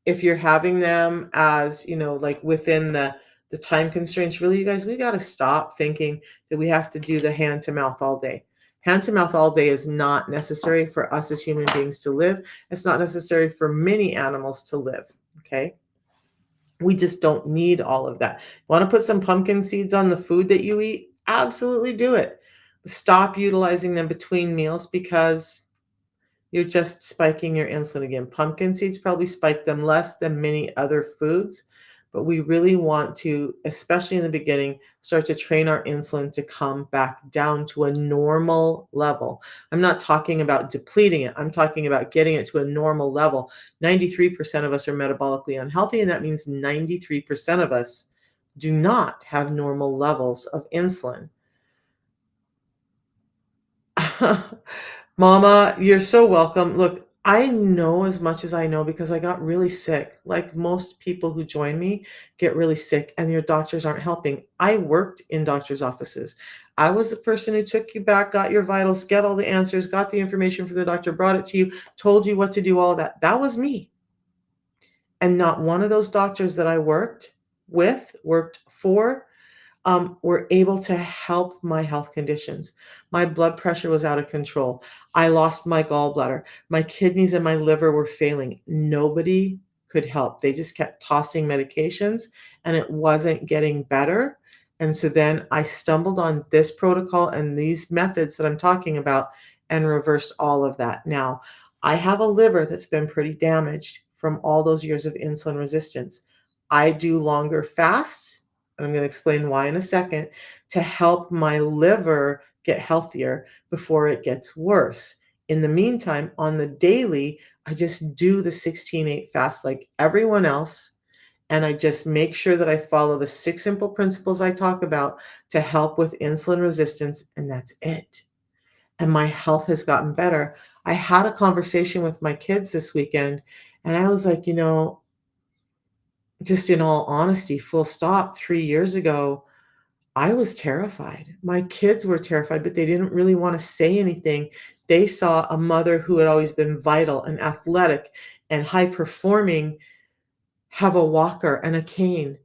If you're having them as, like within the time constraints, really, you guys, we got to stop thinking that we have to do the hand to mouth all day. Hand to mouth all day is not necessary for us as human beings to live. It's not necessary for many animals to live. Okay. We just don't need all of that. Want to put some pumpkin seeds on the food that you eat? Absolutely do it. Stop utilizing them between meals because you're just spiking your insulin again. Pumpkin seeds probably spike them less than many other foods, but we really want to, especially in the beginning, start to train our insulin to come back down to a normal level. I'm not talking about depleting it. I'm talking about getting it to a normal level. 93% of us are metabolically unhealthy, and that means 93% of us do not have normal levels of insulin. Mama, you're so welcome. Look, I know as much as I know because I got really sick. Like most people who join me get really sick and your doctors aren't helping. I worked in doctors' offices. I was the person who took you back, got your vitals, got all the answers, got the information from the doctor, brought it to you, told you what to do, all of that. That was me. And not one of those doctors that I worked for, were able to help my health conditions. My blood pressure was out of control. I lost my gallbladder. My kidneys and my liver were failing. Nobody could help. They just kept tossing medications and it wasn't getting better. And so then I stumbled on this protocol and these methods that I'm talking about and reversed all of that. Now, I have a liver that's been pretty damaged from all those years of insulin resistance. I do longer fasts, and I'm going to explain why in a second, to help my liver get healthier before it gets worse. In the meantime, on the daily, I just do the 16-8 fast like everyone else. And I just make sure that I follow the 6 simple principles I talk about to help with insulin resistance. And that's it. And my health has gotten better. I had a conversation with my kids this weekend, and I was like, just in all honesty, full stop, 3 years ago, I was terrified. My kids were terrified, but they didn't really wanna say anything. They saw a mother who had always been vital and athletic and high performing have a walker and a cane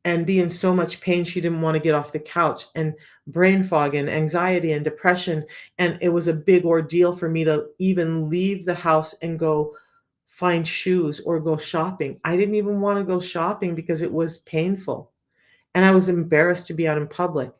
and be in so much pain she didn't wanna get off the couch, and brain fog and anxiety and depression, and it was a big ordeal for me to even leave the house and go find shoes or go shopping. I didn't even wanna go shopping because it was painful. And I was embarrassed to be out in public.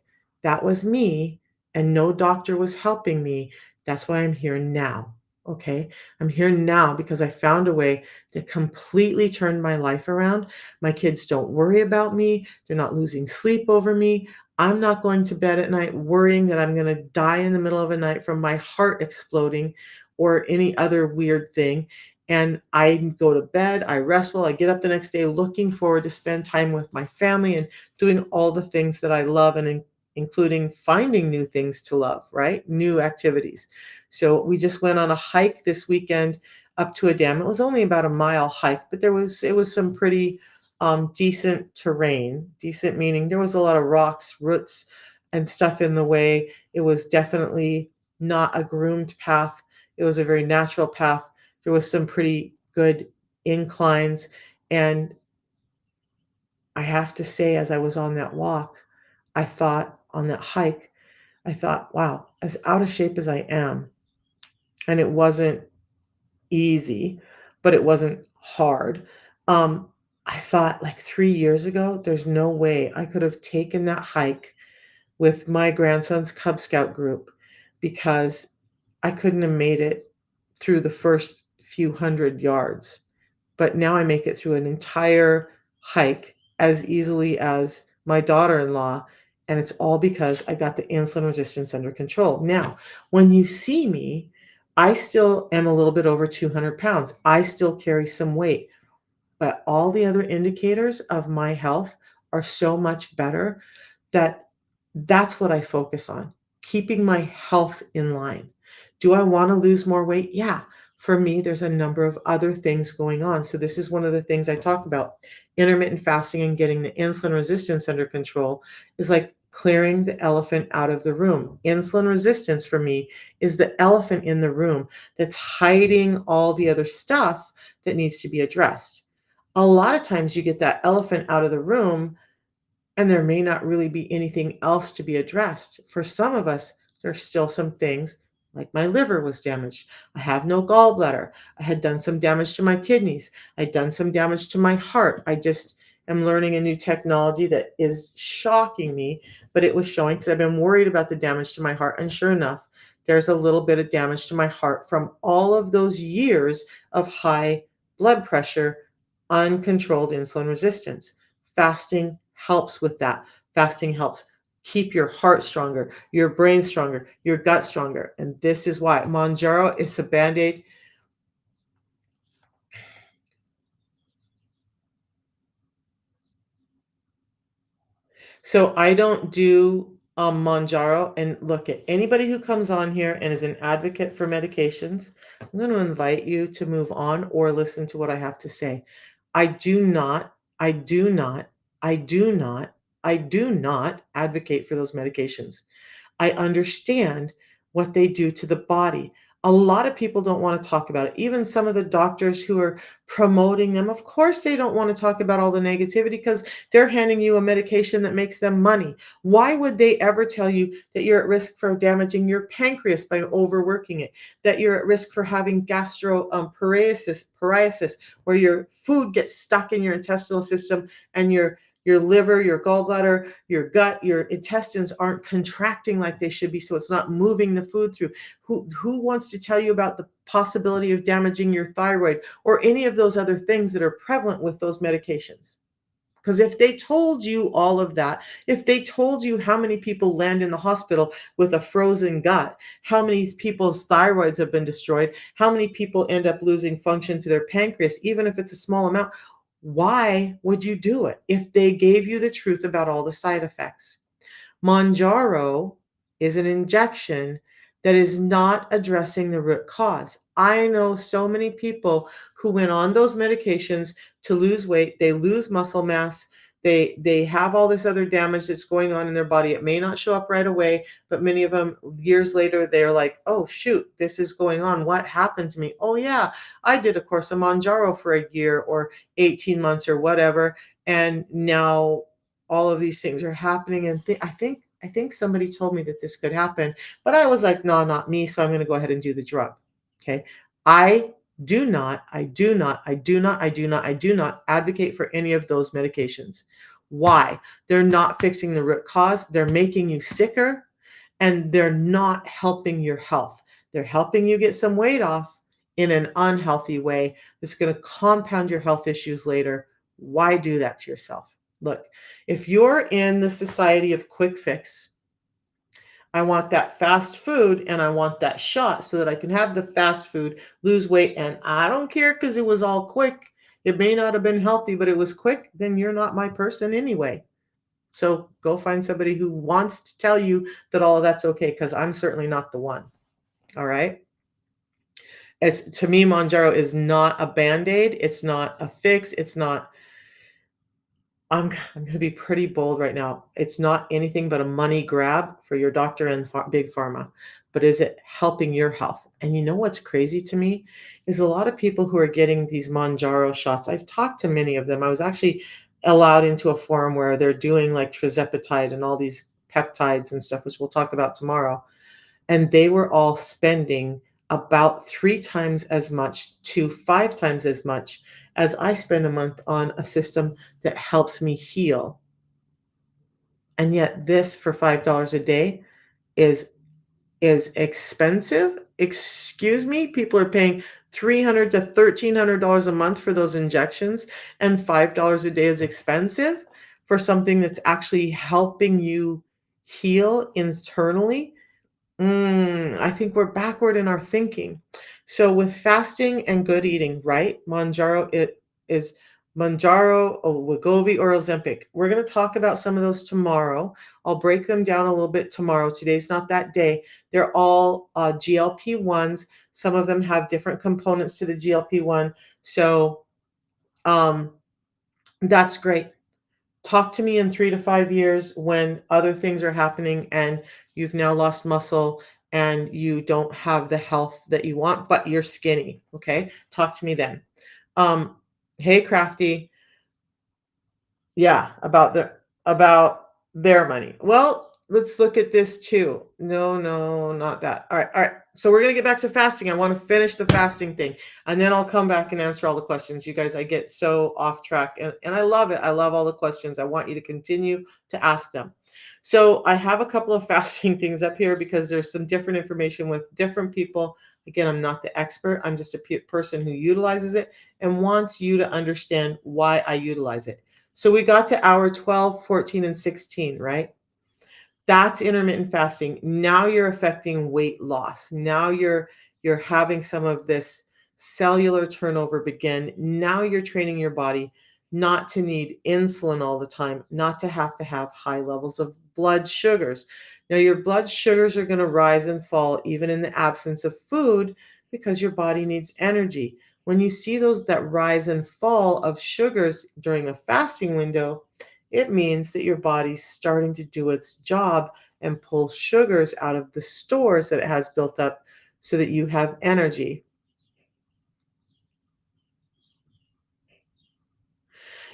That was me, and no doctor was helping me. That's why I'm here now, okay? I'm here now because I found a way that completely turned my life around. My kids don't worry about me. They're not losing sleep over me. I'm not going to bed at night worrying that I'm gonna die in the middle of a night from my heart exploding or any other weird thing. And I go to bed, I rest well, I get up the next day looking forward to spend time with my family and doing all the things that I love and including finding new things to love, right? New activities. So we just went on a hike this weekend up to a dam. It was only about a mile hike, but it was some pretty decent terrain. Decent meaning there was a lot of rocks, roots, and stuff in the way. It was definitely not a groomed path. It was a very natural path. There was some pretty good inclines, and I have to say, as I was on that walk, I thought on that hike, I thought, wow, as out of shape as I am, and it wasn't easy, but it wasn't hard. Um, I thought like 3 years ago, there's no way I could have taken that hike with my grandson's Cub Scout group because I couldn't have made it through the first few hundred yards. But now I make it through an entire hike as easily as my daughter-in-law, and it's all because I got the insulin resistance under control. Now, when you see me, I still am a little bit over 200 pounds. I still carry some weight, but all the other indicators of my health are so much better that that's what I focus on, keeping my health in line. Do I wanna lose more weight? Yeah. For me, there's a number of other things going on. So this is one of the things I talk about. Intermittent fasting and getting the insulin resistance under control is like clearing the elephant out of the room. Insulin resistance for me is the elephant in the room that's hiding all the other stuff that needs to be addressed. A lot of times you get that elephant out of the room and there may not really be anything else to be addressed. For some of us, there's still some things like my liver was damaged. I have no gallbladder. I had done some damage to my kidneys. I'd done some damage to my heart. I just am learning a new technology that is shocking me, but it was showing because I've been worried about the damage to my heart. And sure enough, there's a little bit of damage to my heart from all of those years of high blood pressure, uncontrolled insulin resistance. Fasting helps with that. Fasting helps keep your heart stronger, your brain stronger, your gut stronger. And this is why Monjaro is a band-aid. So I don't do Monjaro. And look at anybody who comes on here and is an advocate for medications. I'm going to invite you to move on or listen to what I have to say. I do not, I do not, I do not, I do not advocate for those medications. I understand what they do to the body. A lot of people don't want to talk about it. Even some of the doctors who are promoting them, of course, they don't want to talk about all the negativity because they're handing you a medication that makes them money. Why would they ever tell you that you're at risk for damaging your pancreas by overworking it? That you're at risk for having psoriasis, where your food gets stuck in your intestinal system and your liver, your gallbladder, your gut, your intestines aren't contracting like they should be, so it's not moving the food through. Who wants to tell you about the possibility of damaging your thyroid or any of those other things that are prevalent with those medications? Because if they told you all of that, if they told you how many people land in the hospital with a frozen gut, how many people's thyroids have been destroyed, how many people end up losing function to their pancreas, even if it's a small amount, why would you do it if they gave you the truth about all the side effects? Monjaro is an injection that is not addressing the root cause. I know so many people who went on those medications to lose weight, they lose muscle mass, They have all this other damage that's going on in their body. It may not show up right away, but many of them years later they're like, "Oh shoot, this is going on. What happened to me? Oh yeah, I did a course of Manjaro for a year or 18 months or whatever, and now all of these things are happening." And I think somebody told me that this could happen, but I was like, "No, not me, so I'm going to go ahead and do the drug." Okay? I I do not advocate for any of those medications. Why? They're not fixing the root cause. They're making you sicker and they're not helping your health. They're helping you get some weight off in an unhealthy way that's going to compound your health issues later. Why do that to yourself? Look, if you're in the society of quick fix, I want that fast food and I want that shot so that I can have the fast food, lose weight, and I don't care because it was all quick. It may not have been healthy, but it was quick, then you're not my person anyway. So go find somebody who wants to tell you that all of that's okay, because I'm certainly not the one. All right. As to me, Monjaro is not a band-aid. It's not a fix. It's not I'm gonna be pretty bold right now. It's not anything but a money grab for your doctor and big pharma. But is it helping your health? And you know what's crazy to me is a lot of people who are getting these Monjaro shots. I've talked to many of them. I was actually allowed into a forum where they're doing like trizepatide and all these peptides and stuff, which we'll talk about tomorrow, and they were all spending about 3 times as much to 5 times as much as I spend a month on a system that helps me heal. And yet this for $5 a day is expensive. Excuse me, people are paying $300 to $1,300 a month for those injections, and $5 a day is expensive for something that's actually helping you heal internally. I think we're backward in our thinking. So with fasting and good eating, right? Manjaro it is Manjaro, or Wegovy or Ozempic. We're going to talk about some of those tomorrow. I'll break them down a little bit tomorrow. Today's not that day. They're all GLP-1s. Some of them have different components to the GLP-1. So um, that's great. Talk to me in 3 to 5 years when other things are happening and you've now lost muscle and you don't have the health that you want, but you're skinny. Okay. Talk to me then. Um, hey, Crafty. Yeah, about their money. Well, let's look at this too. No, no, not that. All right, all right. So we're gonna get back to fasting. I want to finish the fasting thing, and then I'll come back and answer all the questions. You guys, I get so off track, and I love it. I love all the questions. I want you to continue to ask them. So I have a couple of fasting things up here because there's some different information with different people. Again, I'm not the expert. I'm just a person who utilizes it and wants you to understand why I utilize it. So we got to hour 12, 14, and 16, right? That's intermittent fasting. Now you're affecting weight loss. Now you're having some of this cellular turnover begin. Now you're training your body not to need insulin all the time, not to have high levels of blood sugars. Now your blood sugars are going to rise and fall even in the absence of food because your body needs energy. When you see those that rise and fall of sugars during a fasting window, it means that your body's starting to do its job and pull sugars out of the stores that it has built up so that you have energy.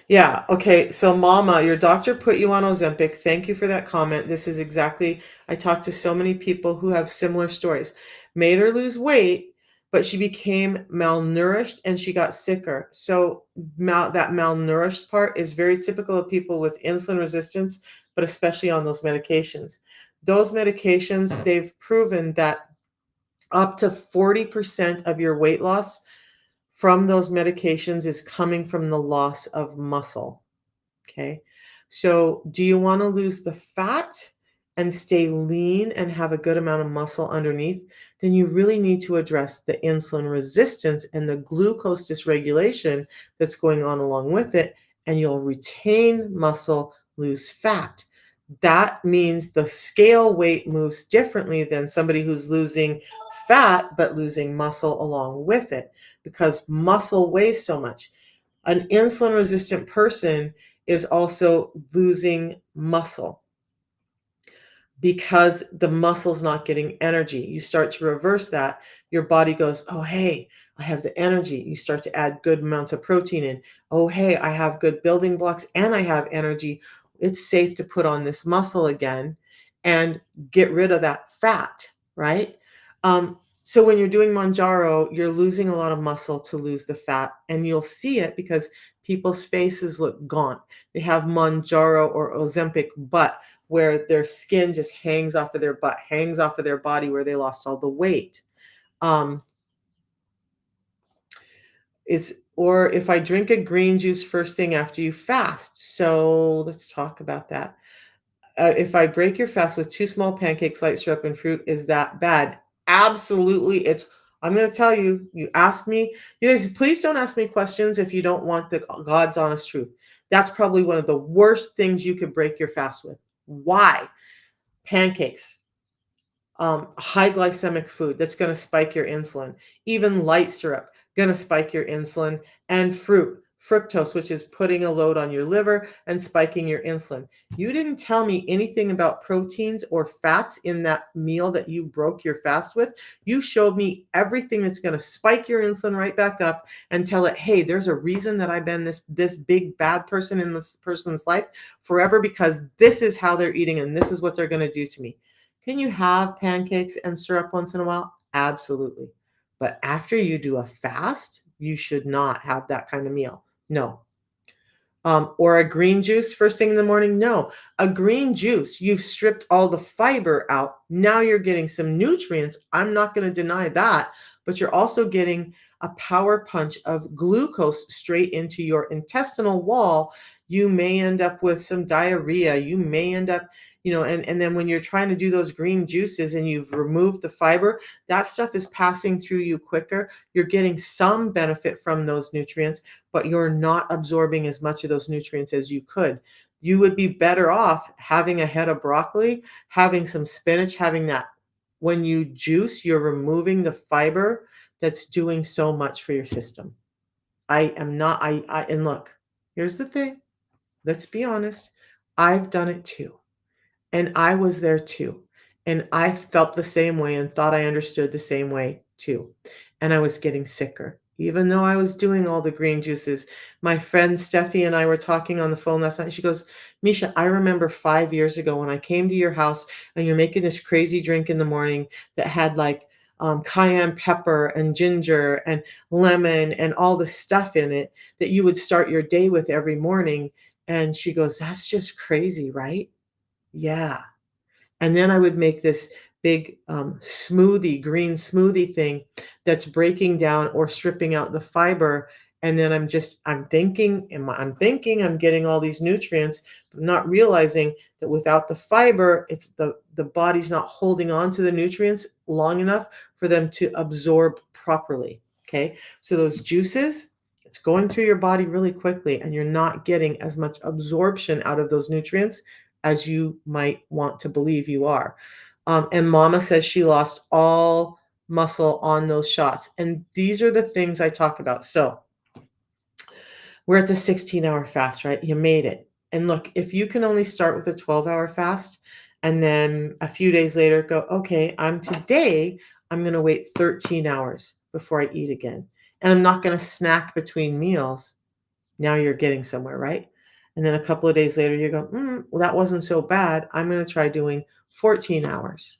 Yeah. Okay. So, Mama, your doctor put you on Ozempic. Thank you for that comment. This is exactly, I talked to so many people who have similar stories. Made her lose weight, but she became malnourished and she got sicker. So, that malnourished part is very typical of people with insulin resistance, but especially on those medications. Those medications, they've proven that up to 40% of your weight loss from those medications is coming from the loss of muscle. Okay. So, do you want to lose the fat and stay lean and have a good amount of muscle underneath? Then you really need to address the insulin resistance and the glucose dysregulation that's going on along with it. And you'll retain muscle, lose fat. That means the scale weight moves differently than somebody who's losing fat but losing muscle along with it because muscle weighs so much. An insulin resistant person is also losing muscle because the muscle's not getting energy. You start to reverse that. Your body goes, oh, hey, I have the energy. You start to add good amounts of protein in. Oh, hey, I have good building blocks and I have energy. It's safe to put on this muscle again and get rid of that fat, right? So when you're doing Mounjaro, you're losing a lot of muscle to lose the fat, and you'll see it because people's faces look gaunt. They have Mounjaro or Ozempic butt, where their skin just hangs off of their butt, hangs off of their body where they lost all the weight. Um, or if I drink a green juice first thing after you fast. So let's talk about that. If I break your fast with 2 small pancakes, light syrup, and fruit, is that bad? Absolutely. I'm going to tell you, you ask me, you guys, please don't ask me questions if you don't want the God's honest truth. That's probably one of the worst things you could break your fast with. Why? Pancakes, high glycemic food that's going to spike your insulin, even light syrup, going to spike your insulin, and fructose, which is putting a load on your liver and spiking your insulin. You didn't tell me anything about proteins or fats in that meal that you broke your fast with. You showed me everything that's going to spike your insulin right back up and tell it, hey, there's a reason that I've been this big bad person in this person's life forever, because this is how they're eating and this is what they're going to do to me. Can you have pancakes and syrup once in a while? Absolutely. But after you do a fast, you should not have that kind of meal. No. Or a green juice first thing in the morning? No. A green juice, you've stripped all the fiber out. Now you're getting some nutrients. I'm not going to deny that. But you're also getting a power punch of glucose straight into your intestinal wall. You may end up with some diarrhea. You may end up, and then when you're trying to do those green juices and you've removed the fiber, that stuff is passing through you quicker. You're getting some benefit from those nutrients, but you're not absorbing as much of those nutrients as you could. You would be better off having a head of broccoli, having some spinach, having that. When you juice, you're removing the fiber that's doing so much for your system. I am not, and look, here's the thing. Let's be honest. I've done it too. And I was there too. And I felt the same way and thought I understood the same way too. And I was getting sicker. Even though I was doing all the green juices, my friend Steffi and I were talking on the phone last night. She goes, Misha, I remember 5 years ago when I came to your house and you're making this crazy drink in the morning that had like cayenne pepper and ginger and lemon and all the stuff in it that you would start your day with every morning. And she goes, that's just crazy, right? Yeah. And then I would make this big green smoothie thing that's breaking down or stripping out the fiber. And then I'm thinking I'm getting all these nutrients, but not realizing that without the fiber, it's the body's not holding on to the nutrients long enough for them to absorb properly. Okay. So those juices, it's going through your body really quickly, and you're not getting as much absorption out of those nutrients as you might want to believe you are. And Mama says she lost all muscle on those shots. And these are the things I talk about. So we're at the 16-hour fast, right? You made it. And look, if you can only start with a 12-hour fast and then a few days later go, okay, I'm going to wait 13 hours before I eat again. And I'm not going to snack between meals. Now you're getting somewhere, right? And then a couple of days later, you go, well, that wasn't so bad. I'm going to try doing 14 hours.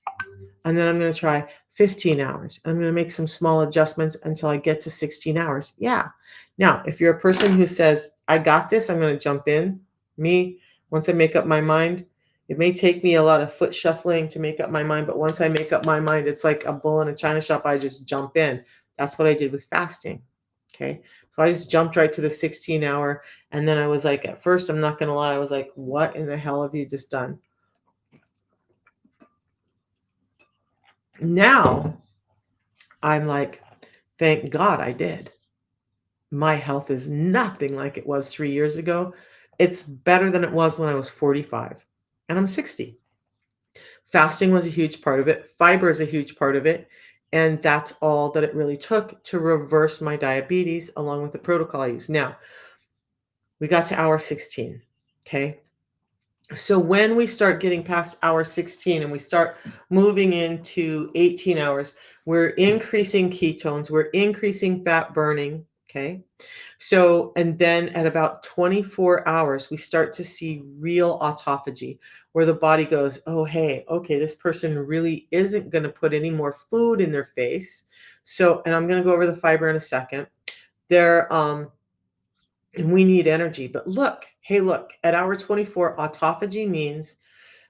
And then I'm going to try 15 hours. I'm going to make some small adjustments until I get to 16 hours. Yeah. Now, if you're a person who says, I got this, I'm going to jump in. Me, once I make up my mind, it may take me a lot of foot shuffling to make up my mind. But once I make up my mind, it's like a bull in a china shop. I just jump in. That's what I did with fasting. Okay. So I just jumped right to the 16-hour. And then I was like, at first, I'm not going to lie, I was like, what in the hell have you just done? Now I'm like, thank God I did. My health is nothing like it was 3 years ago. It's better than it was when I was 45 and I'm 60. Fasting was a huge part of it. Fiber is a huge part of it. And that's all that it really took to reverse my diabetes along with the protocol I use. Now, we got to hour 16. Okay. So when we start getting past hour 16 and we start moving into 18 hours, we're increasing ketones, we're increasing fat burning. Okay. So, and then at about 24 hours, we start to see real autophagy where the body goes, oh, hey, okay, this person really isn't going to put any more food in their face. So, and I'm going to go over the fiber in a second. They're, and we need energy. But look, hey, look, at hour 24, autophagy means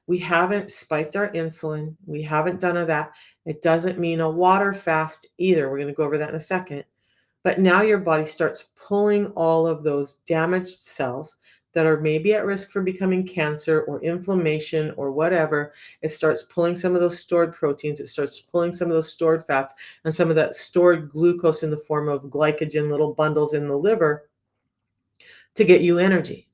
we haven't spiked our insulin. We haven't done all that. It doesn't mean a water fast either. We're going to go over that in a second. But now your body starts pulling all of those damaged cells that are maybe at risk for becoming cancer or inflammation or whatever. It starts pulling some of those stored proteins. It starts pulling some of those stored fats and some of that stored glucose in the form of glycogen, little bundles in the liver to get you energy.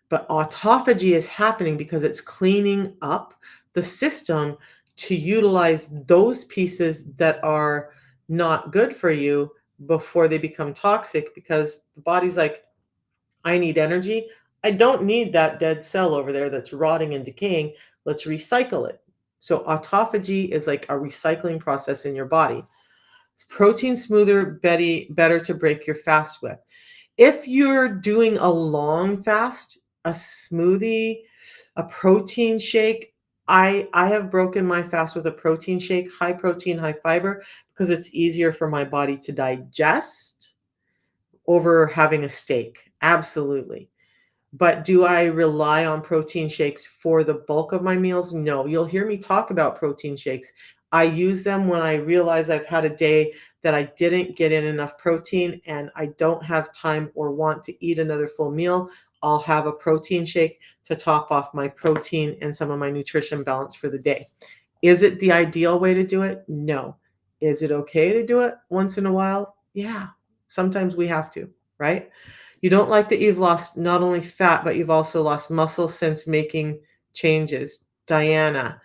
But autophagy is happening because it's cleaning up the system to utilize those pieces that are not good for you before they become toxic because the body's like, I need energy. I don't need that dead cell over there that's rotting and decaying. Let's recycle it. So autophagy is like a recycling process in your body. It's protein smoother, better to break your fast with. If you're doing a long fast, a smoothie, a protein shake, I have broken my fast with a protein shake, high protein, high fiber, because it's easier for my body to digest over having a steak. Absolutely. But do I rely on protein shakes for the bulk of my meals? No. You'll hear me talk about protein shakes. I use them when I realize I've had a day that I didn't get in enough protein and I don't have time or want to eat another full meal. I'll have a protein shake to top off my protein and some of my nutrition balance for the day. Is it the ideal way to do it? No. Is it okay to do it once in a while? Yeah. Sometimes we have to, right? You don't like that you've lost not only fat, but you've also lost muscle since making changes. Diana,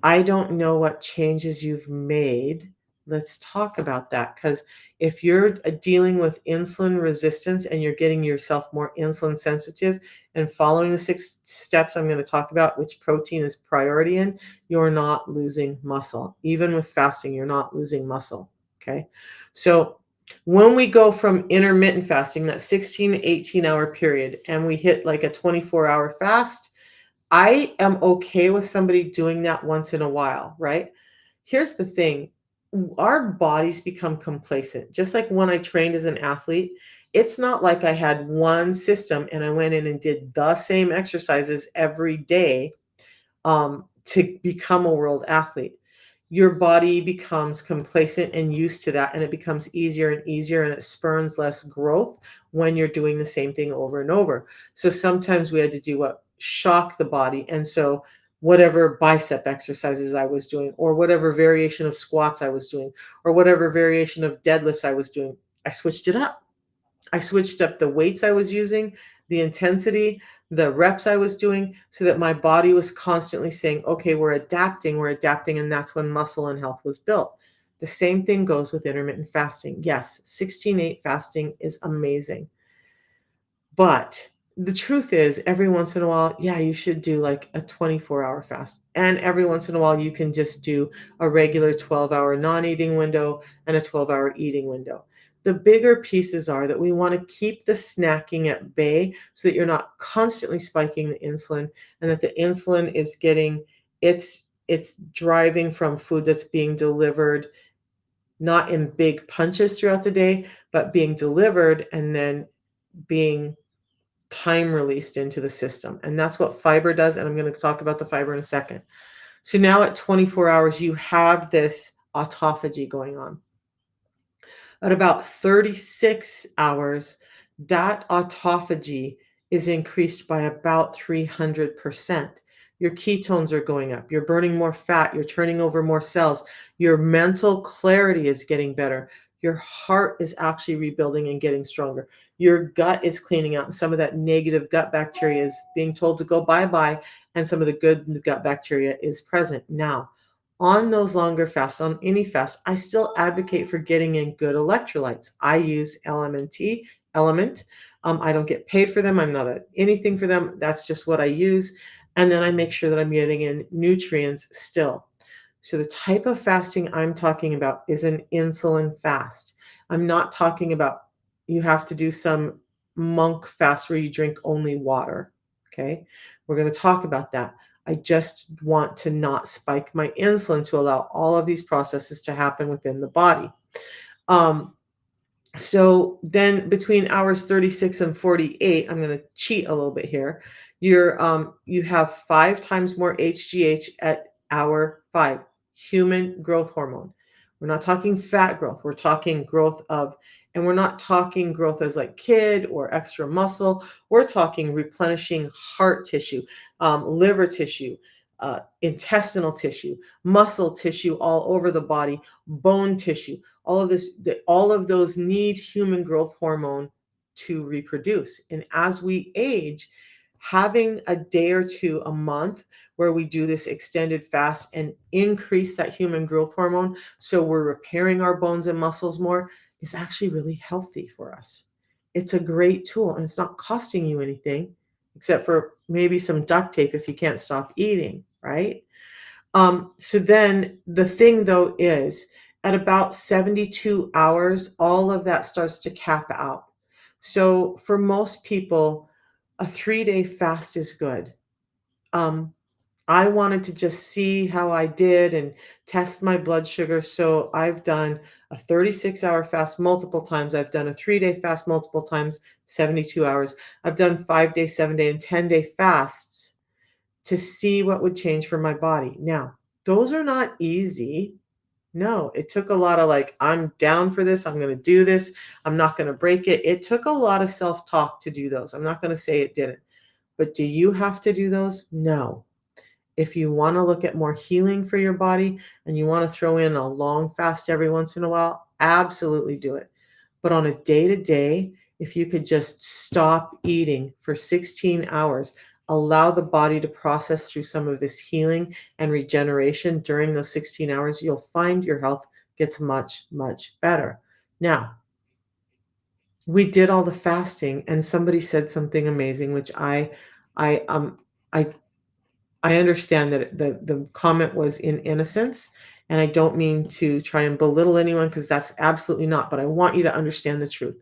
I don't know what changes you've made. Let's talk about that because if you're dealing with insulin resistance and you're getting yourself more insulin sensitive and following the 6 steps I'm going to talk about, which protein is priority in, you're not losing muscle. Even with fasting, you're not losing muscle. Okay. So when we go from intermittent fasting, that 16 to 18-hour period, and we hit like a 24-hour fast, I am okay with somebody doing that once in a while, right? Here's the thing, our bodies become complacent. Just like when I trained as an athlete, it's not like I had one system and I went in and did the same exercises every day to become a world athlete. Your body becomes complacent and used to that, and it becomes easier and easier, and it spurns less growth when you're doing the same thing over and over. So sometimes we had to do what? Shock the body. And so whatever bicep exercises I was doing, or whatever variation of squats I was doing, or whatever variation of deadlifts I was doing, I switched it up. I switched up the weights I was using, the intensity, the reps I was doing, so that my body was constantly saying, okay, we're adapting. And that's when muscle and health was built. The same thing goes with intermittent fasting. Yes, 16/8 fasting is amazing. But the truth is, every once in a while, yeah, you should do like a 24-hour fast. And every once in a while, you can just do a regular 12-hour non-eating window and a 12-hour eating window. The bigger pieces are that we want to keep the snacking at bay so that you're not constantly spiking the insulin and that the insulin is getting it's driving from food that's being delivered not in big punches throughout the day, but being delivered and then being time released into the system. And that's what fiber does. And I'm going to talk about the fiber in a second. So now at 24 hours, you have this autophagy going on. At about 36 hours, that autophagy is increased by about 300%. Your ketones are going up. You're burning more fat. You're turning over more cells. Your mental clarity is getting better. Your heart is actually rebuilding and getting stronger. Your gut is cleaning out. And some of that negative gut bacteria is being told to go bye bye. And some of the good gut bacteria is present. Now, on those longer fasts, on any fast, I still advocate for getting in good electrolytes. I use LMNT, Element. I don't get paid for them. I'm not anything for them. That's just what I use. And then I make sure that I'm getting in nutrients still. So the type of fasting I'm talking about is an insulin fast. I'm not talking about you have to do some monk fast where you drink only water. Okay. We're going to talk about that. I just want to not spike my insulin to allow all of these processes to happen within the body. Um, so then between hours 36 and 48, I'm going to cheat a little bit here. You have 5 times more HGH at hour 5, human growth hormone. We're not talking fat growth. We're talking growth of, and we're not talking growth as like kid or extra muscle. We're talking replenishing heart tissue, liver tissue, intestinal tissue, muscle tissue all over the body, bone tissue. All of those need human growth hormone to reproduce. And as we age, having a day or two a month where we do this extended fast and increase that human growth hormone so we're repairing our bones and muscles more is actually really healthy for us. It's a great tool and it's not costing you anything except for maybe some duct tape if you can't stop eating, right? So then the thing though is at about 72 hours, all of that starts to cap out. So for most people, a 3-day fast is good. Um, I wanted to just see how I did and test my blood sugar. So I've done a 36-hour fast multiple times. I've done a 3-day fast multiple times, 72 hours. I've done 5-day, 7-day, and 10-day fasts to see what would change for my body. Now, those are not easy. No, it took a lot of like, I'm down for this. I'm going to do this. I'm not going to break it. It took a lot of self talk to do those. I'm not going to say it didn't. But do you have to do those? No. If you want to look at more healing for your body and you want to throw in a long fast every once in a while, absolutely do it. But on a day to day, if you could just stop eating for 16 hours, allow the body to process through some of this healing and regeneration during those 16 hours, you'll find your health gets much, much better. Now, we did all the fasting and somebody said something amazing, which I I I understand that the comment was in innocence, and I don't mean to try and belittle anyone because that's absolutely not, but I want you to understand the truth.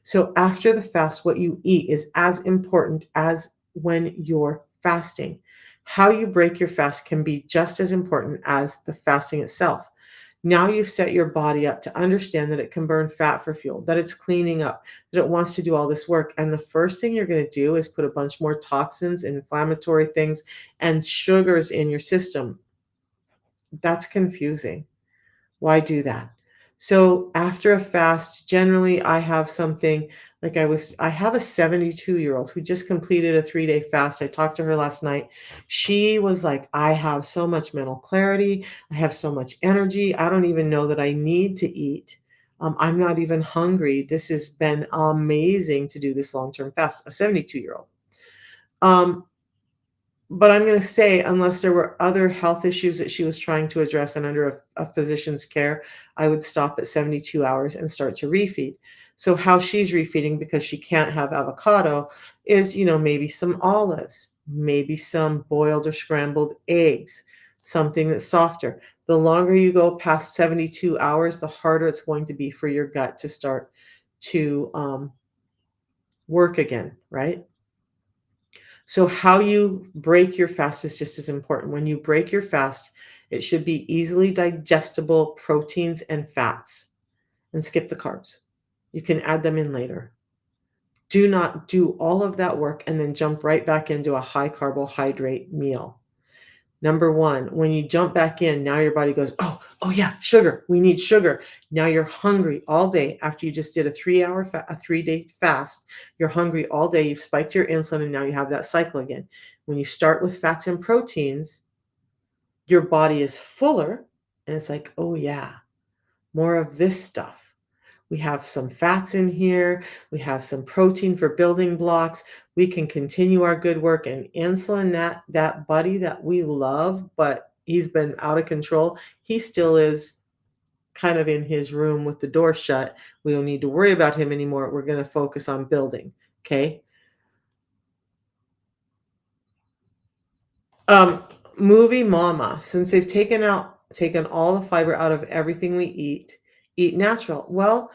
So after the fast, what you eat is as important as when you're fasting. How you break your fast can be just as important as the fasting itself. Now you've set your body up to understand that it can burn fat for fuel, that it's cleaning up, that it wants to do all this work. And the first thing you're going to do is put a bunch more toxins, inflammatory things, and sugars in your system. That's confusing. Why do that? So after a fast, generally I have something like I have a 72-year-old who just completed a 3-day fast. I talked to her last night. She was like, I have so much mental clarity. I have so much energy. I don't even know that I need to eat. I'm not even hungry. This has been amazing to do this long-term fast, a 72-year-old. Um, but I'm going to say, unless there were other health issues that she was trying to address and under a physician's care, I would stop at 72 hours and start to refeed. So, how she's refeeding because she can't have avocado is, maybe some olives, maybe some boiled or scrambled eggs, something that's softer. The longer you go past 72 hours, the harder it's going to be for your gut to start to work again, right? So, how you break your fast is just as important. When you break your fast, it should be easily digestible proteins and fats, and skip the carbs. You can add them in later. Do not do all of that work and then jump right back into a high carbohydrate meal. Number one, when you jump back in, now your body goes, oh yeah, sugar. We need sugar. Now you're hungry all day after you just did a 3-day fast. You're hungry all day. You've spiked your insulin and now you have that cycle again. When you start with fats and proteins, your body is fuller and it's like, oh yeah, more of this stuff. We have some fats in here. We have some protein for building blocks. We can continue our good work and insulin, that buddy that we love, but he's been out of control. He still is kind of in his room with the door shut. We don't need to worry about him anymore. We're going to focus on building. Okay. Um, Movie Mama, since they've taken all the fiber out of everything we eat natural. Well,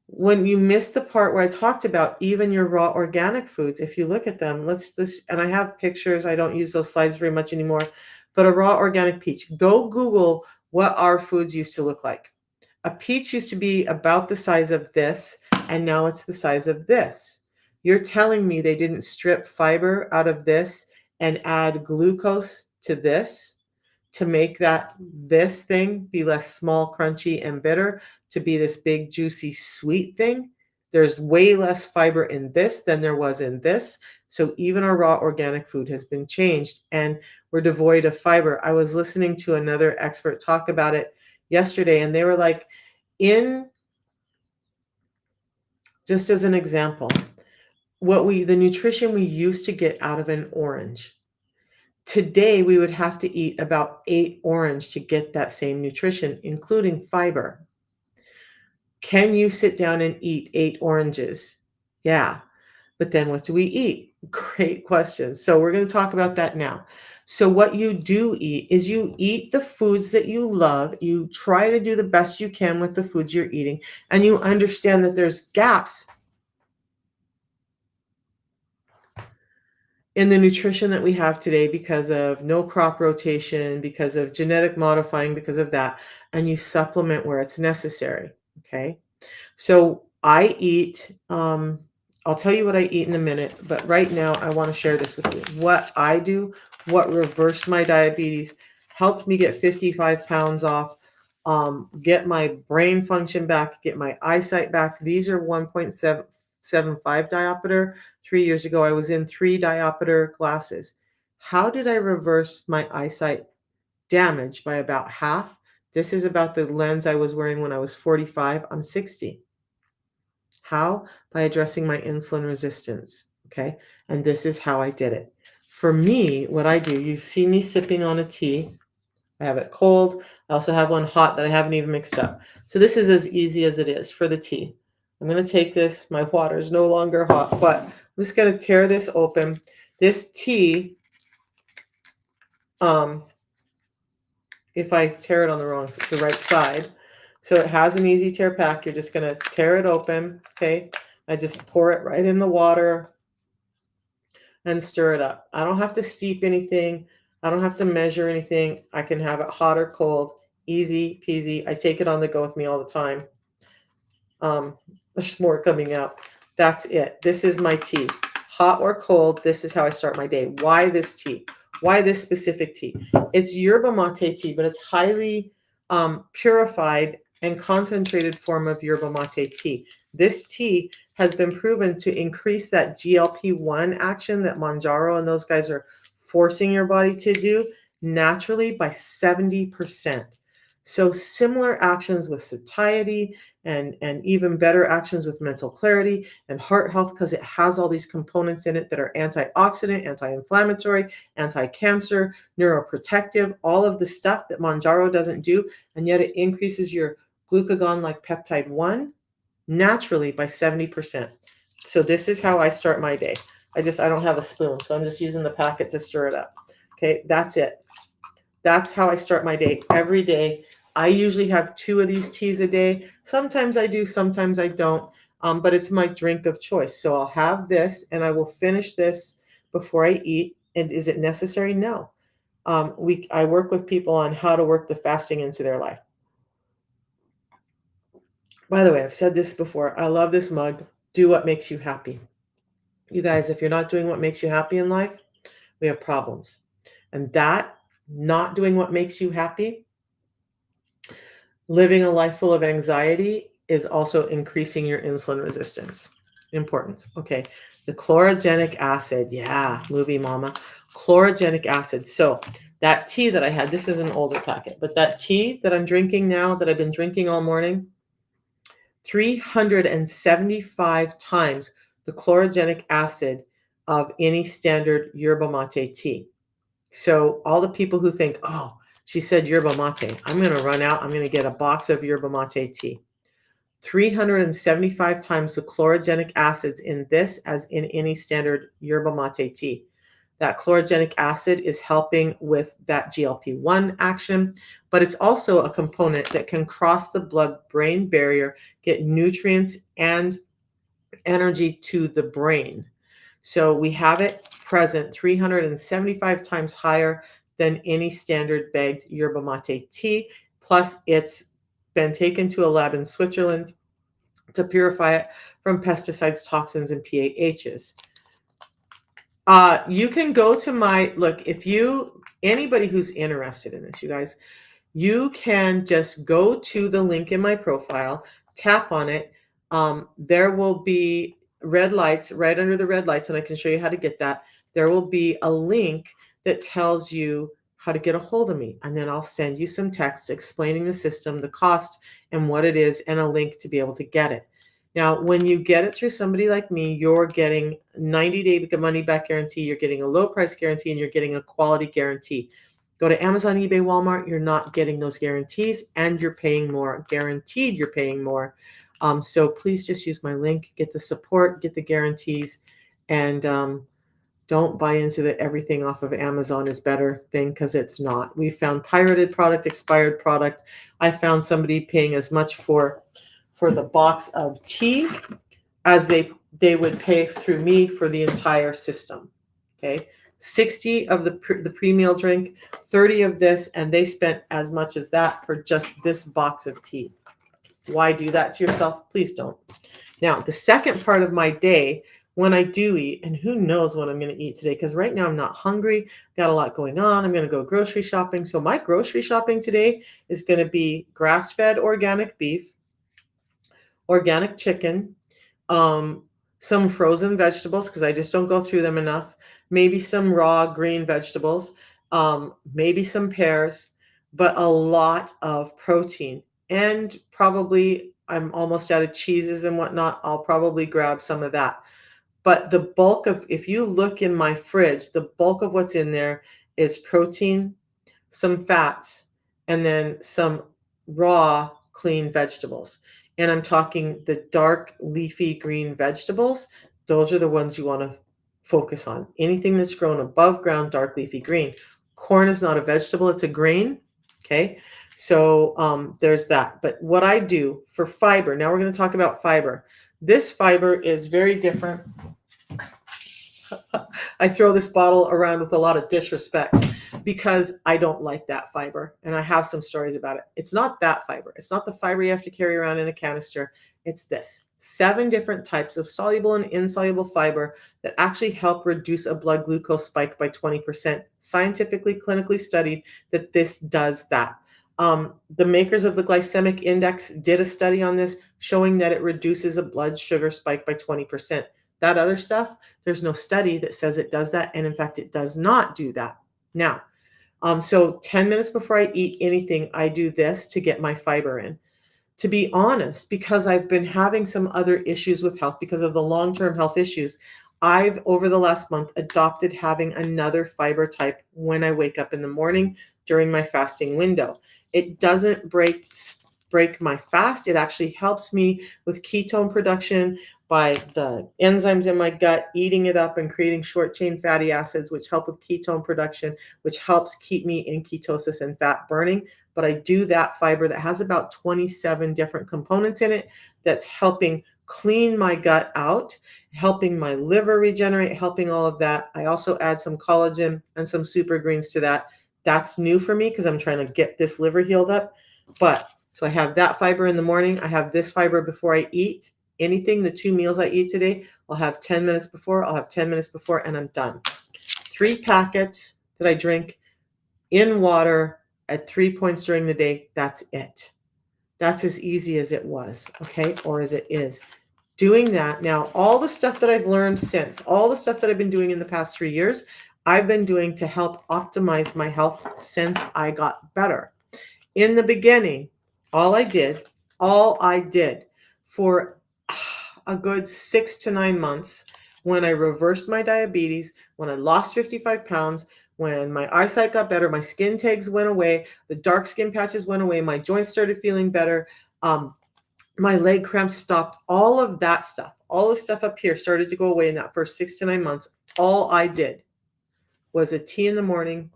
when you missed the part where I talked about even your raw organic foods, if you look at them, let's this, and I have pictures, I don't use those slides very much anymore, but a raw organic peach. Go Google what our foods used to look like. A peach used to be about the size of this, and now it's the size of this. You're telling me they didn't strip fiber out of this and add glucose to this to make this thing be less small, crunchy, and bitter to be this big, juicy, sweet thing? There's way less fiber in this than there was in this. So even our raw organic food has been changed and we're devoid of fiber. I was listening to another expert talk about it yesterday, and they were like, in just as an example, the nutrition we used to get out of an orange. Today, we would have to eat about 8 orange to get that same nutrition, including fiber. Can you sit down and eat 8 oranges? Yeah. But then what do we eat? Great question. So we're going to talk about that now. So what you do eat is you eat the foods that you love. You try to do the best you can with the foods you're eating, and you understand that there's gaps in the nutrition that we have today because of no crop rotation, because of genetic modifying, because of that, and you supplement where it's necessary. Okay. So I eat, I'll tell you what I eat in a minute, but right now I want to share this with you. What I do, what reversed my diabetes, helped me get 55 pounds off, get my brain function back, get my eyesight back. These are 1.75 diopter. 3 years ago, I was in 3 diopter glasses. How did I reverse my eyesight damage by about half? This is about the lens I was wearing when I was 45. I'm 60. How? By addressing my insulin resistance. Okay. And this is how I did it. For me, what I do, you see me sipping on a tea. I have it cold. I also have one hot that I haven't even mixed up. So this is as easy as it is for the tea. I'm going to take this. My water is no longer hot, but I'm just going to tear this open. This tea, if I tear it on the right side, so it has an easy tear pack. You're just going to tear it open. Okay. I just pour it right in the water and stir it up. I don't have to steep anything. I don't have to measure anything. I can have it hot or cold, easy peasy. I take it on the go with me all the time. There's more coming out. That's it. This is my tea. Hot or cold, this is how I start my day. Why this tea? Why this specific tea? It's yerba mate tea, but it's highly purified and concentrated form of yerba mate tea. This tea has been proven to increase that GLP-1 action that Mounjaro and those guys are forcing your body to do naturally by 70%. So similar actions with satiety and even better actions with mental clarity and heart health, because it has all these components in it that are antioxidant, anti-inflammatory, anti-cancer, neuroprotective, all of the stuff that Mounjaro doesn't do, and yet it increases your glucagon like peptide 1 naturally by 70%. So this is how I start my day. I don't have a spoon, so I'm just using the packet to stir it up. Okay, that's it. That's how I start my day every day. I usually have 2 of these teas a day. Sometimes I do, sometimes I don't. But it's my drink of choice. So I'll have this and I will finish this before I eat. And is it necessary? No. I work with people on how to work the fasting into their life. By the way, I've said this before. I love this mug. Do what makes you happy. You guys, if you're not doing what makes you happy in life, we have problems. And that, not doing what makes you happy, living a life full of anxiety, is also increasing your insulin resistance. Importance. Okay. The chlorogenic acid. Yeah, movie mama. Chlorogenic acid. So that tea that I had, this is an older packet, but that tea that I'm drinking now, that I've been drinking all morning, 375 times the chlorogenic acid of any standard yerba mate tea. So all the people who think, oh, she said yerba mate, I'm going to run out, I'm going to get a box of yerba mate tea. 375 times the chlorogenic acids in this as in any standard yerba mate tea. That chlorogenic acid is helping with that GLP-1 action, but it's also a component that can cross the blood-brain barrier, get nutrients and energy to the brain. So we have it present 375 times higher than any standard bagged yerba mate tea. Plus, it's been taken to a lab in Switzerland to purify it from pesticides, toxins, and PAHs. You can go to my look. If anybody who's interested in this, you guys, you can just go to the link in my profile, tap on it. There will be red lights right under the red lights, and I can show you how to get that. There will be a link that tells you how to get a hold of me, and then I'll send you some text explaining the system, the cost, and what it is, and a link to be able to get it. Now, when you get it through somebody like me, you're getting 90-day money back guarantee, you're getting a low price guarantee, and you're getting a quality guarantee. Go to Amazon, eBay, Walmart, you're not getting those guarantees, and you're paying more. Guaranteed you're paying more. So please just use my link, get the support, get the guarantees, and don't buy into the everything off of Amazon is better thing, because it's not. We found pirated product, expired product. I found somebody paying as much for the box of tea as they would pay through me for the entire system. Okay, 60 of the pre-meal drink, 30 of this, and they spent as much as that for just this box of tea. Why do that to yourself? Please don't. Now, the second part of my day, when I do eat, and who knows what I'm going to eat today, because right now I'm not hungry, got a lot going on. I'm going to go grocery shopping. So my grocery shopping today is going to be grass-fed organic beef, organic chicken, some frozen vegetables, because I just don't go through them enough, maybe some raw green vegetables, maybe some pears, but a lot of protein. And probably, I'm almost out of cheeses and whatnot, I'll probably grab some of that. But the bulk of, if you look in my fridge, the bulk of what's in there is protein, some fats, and then some raw clean vegetables. And I'm talking the dark leafy green vegetables. Those are the ones you want to focus on. Anything that's grown above ground, dark leafy green. Corn is not a vegetable, it's a grain. Okay, so there's that. But what I do for fiber, now we're going to talk about fiber. This fiber is very different. I throw this bottle around with a lot of disrespect because I don't like that fiber, and I have some stories about it. It's not that fiber. It's not the fiber you have to carry around in a canister. It's this. 7 different types of soluble and insoluble fiber that actually help reduce a blood glucose spike by 20%. Scientifically, clinically studied that this does that. The makers of the glycemic index did a study on this showing that it reduces a blood sugar spike by 20%. That other stuff, there's no study that says it does that. And in fact, it does not do that. Now, so 10 minutes before I eat anything, I do this to get my fiber in. To be honest, because I've been having some other issues with health because of the long-term health issues, I've, over the last month, adopted having another fiber type when I wake up in the morning during my fasting window. It doesn't break my fast. It actually helps me with ketone production by the enzymes in my gut, eating it up and creating short-chain fatty acids, which help with ketone production, which helps keep me in ketosis and fat burning. But I do that fiber that has about 27 different components in it that's helping clean my gut out, helping my liver regenerate, helping all of that. I also add some collagen and some super greens to that. That's new for me because I'm trying to get this liver healed up. But so I have that fiber in the morning. I have this fiber before I eat anything. The 2 meals I eat today, I'll have 10 minutes before, I'll have 10 minutes before, and I'm done. 3 packets that I drink in water at 3 points during the day. That's it. That's as easy as it was, okay? Or as it is. Doing that now, all the stuff that I've learned since, all the stuff that I've been doing in the past 3 years, I've been doing to help optimize my health since I got better. In the beginning, all I did for a good 6 to 9 months, when I reversed my diabetes, when I lost 55 pounds, when my eyesight got better, my skin tags went away, the dark skin patches went away, my joints started feeling better. My leg cramps stopped. All of that stuff, all the stuff up here started to go away in that first 6 to 9 months. All I did was a tea in the morning,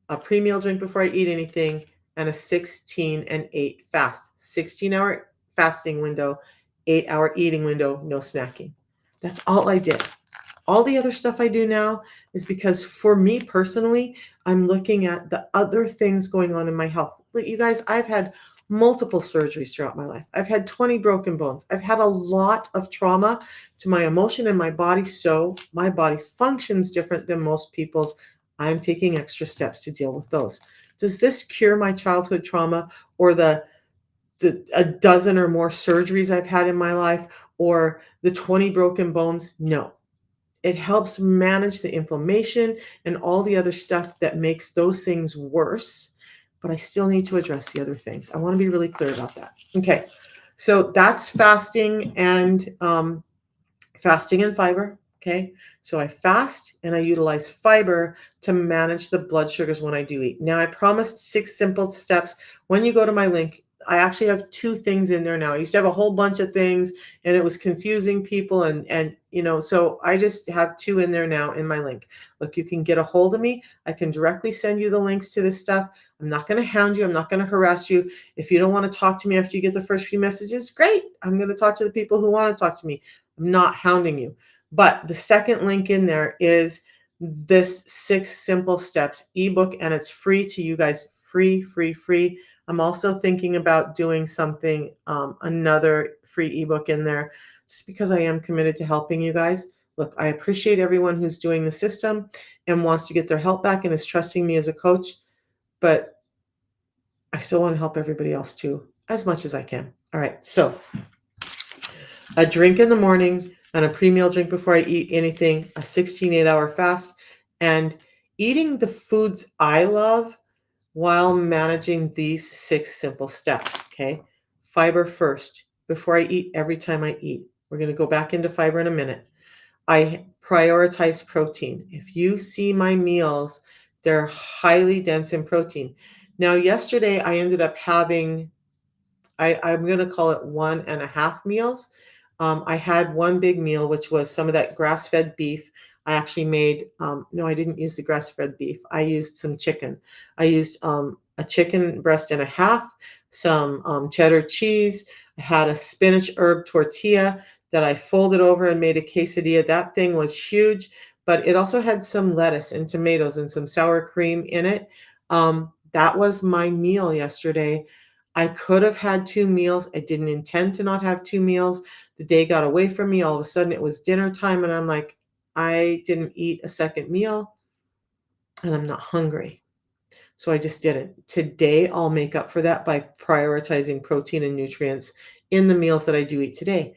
a pre-meal drink before I eat anything, and a 16 and 8 fast. 16-hour fasting window, 8-hour eating window, no snacking. That's all I did. All the other stuff I do now is because for me personally, I'm looking at the other things going on in my health. Look, you guys, I've had multiple surgeries throughout my life. I've had 20 broken bones. I've had a lot of trauma to my emotion and my body, so my body functions different than most people's. I'm taking extra steps to deal with those. Does this cure my childhood trauma or the a dozen or more surgeries I've had in my life or the 20 broken bones? No. It helps manage the inflammation and all the other stuff that makes those things worse, but I still need to address the other things. I want to be really clear about that. Okay, so that's fasting and fiber. Okay, so I fast and I utilize fiber to manage the blood sugars when I do eat. Now, I promised 6 simple steps. When you go to my link, I actually have 2 things in there now. I used to have a whole bunch of things and it was confusing people and so I just have 2 in there now in my link. Look, you can get a hold of me. I can directly send you the links to this stuff. I'm not going to hound you. I'm not going to harass you. If you don't want to talk to me after you get the first few messages, great. I'm going to talk to the people who want to talk to me. I'm not hounding you. But the second link in there is this 6 simple steps ebook, and it's free to you guys. Free, free, free. I'm also thinking about doing something, another free ebook in there, just because I am committed to helping you guys. Look, I appreciate everyone who's doing the system and wants to get their help back and is trusting me as a coach, but I still want to help everybody else too, as much as I can. All right, so a drink in the morning and a pre-meal drink before I eat anything, a 16 8-hour fast, and eating the foods I love while managing these 6 simple steps. Okay, fiber first before I eat, every time I eat. We're going to go back into fiber in a minute. I prioritize protein. If you see my meals, they're highly dense in protein. Now, yesterday I ended up having I'm going to call it 1.5 meals. I had one big meal, which was some of that grass fed beef. I actually made, no, I didn't use the grass fed beef. I used some chicken. I used a chicken breast and a half, some cheddar cheese. I had a spinach herb tortilla that I folded over and made a quesadilla. That thing was huge, but it also had some lettuce and tomatoes and some sour cream in it. That was my meal yesterday. I could have had 2 meals. I didn't intend to not have 2 meals. The day got away from me. All of a sudden, it was dinner time, and I'm like, I didn't eat a second meal, and I'm not hungry. So I just didn't. Today, I'll make up for that by prioritizing protein and nutrients in the meals that I do eat today.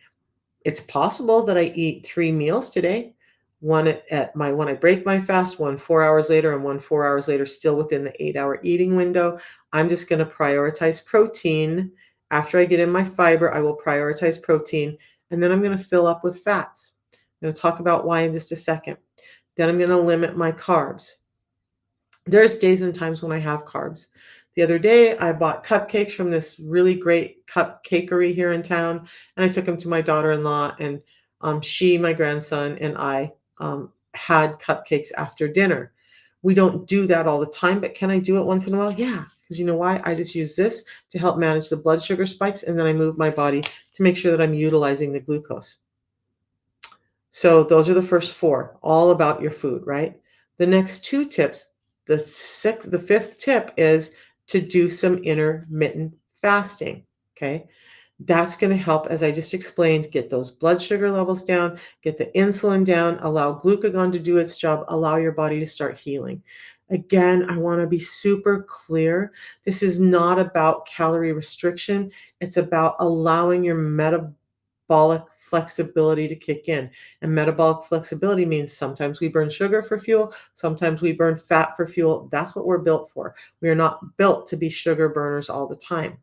It's possible that I eat 3 meals today. One at my when I break my fast, one 4 hours later, and one 4 hours later, still within the 8-hour eating window. I'm just going to prioritize protein. After I get in my fiber, I will prioritize protein, and then I'm going to fill up with fats. I'm going to talk about why in just a second. Then I'm going to limit my carbs. There's days and times when I have carbs. The other day, I bought cupcakes from this really great cupcakery here in town, and I took them to my daughter-in-law, and she, my grandson, and I had cupcakes after dinner. We don't do that all the time, but can I do it once in a while? Yeah, because you know why? I just use this to help manage the blood sugar spikes, and then I move my body to make sure that I'm utilizing the glucose. So those are the first 4, all about your food, right? The next 2 tips, the 5th tip is to do some intermittent fasting, okay? That's going to help, as I just explained, get those blood sugar levels down, get the insulin down, allow glucagon to do its job, allow your body to start healing. Again, I want to be super clear. This is not about calorie restriction. It's about allowing your metabolic flexibility to kick in. And metabolic flexibility means sometimes we burn sugar for fuel, sometimes we burn fat for fuel. That's what we're built for. We are not built to be sugar burners all the time.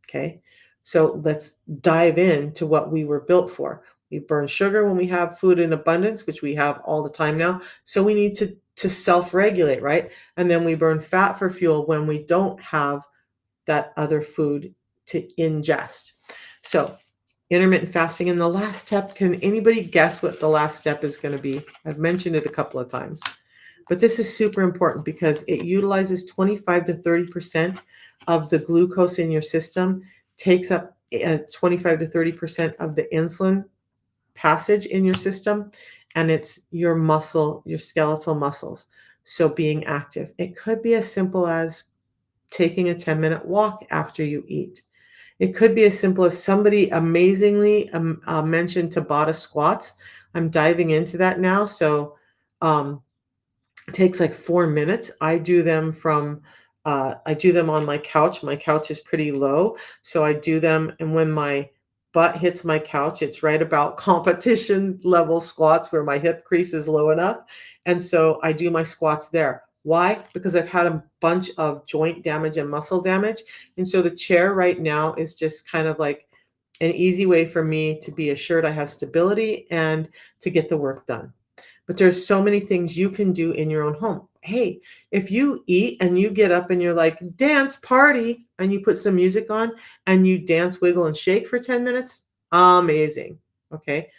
Okay. So let's dive into what we were built for. We burn sugar when we have food in abundance, which we have all the time now. So we need to self-regulate, right? And then we burn fat for fuel when we don't have that other food to ingest. So Intermittent fasting. And the last step, can anybody guess what the last step is going to be? I've mentioned it a couple of times, but this is super important because it utilizes 25 to 30% of the glucose in your system, takes up 25 to 30% of the insulin passage in your system, and it's your muscle, your skeletal muscles. So being active. It could be as simple as taking a 10-minute walk after you eat. It could be as simple as somebody amazingly mentioned Tabata squats. I'm diving into that now. So um, it takes like 4 minutes. I do them on my couch. My couch is pretty low, so I do them, and when my butt hits my couch, it's right about competition level squats where my hip crease is low enough, and so I do my squats there. Why? Because I've had a bunch of joint damage and muscle damage, and so the chair right now is just kind of like an easy way for me to be assured I have stability and to get the work done. But there's so many things you can do in your own home. Hey, if you eat and you get up and you're like, dance party, and you put some music on and you dance, wiggle, and shake for 10 minutes, amazing. Okay.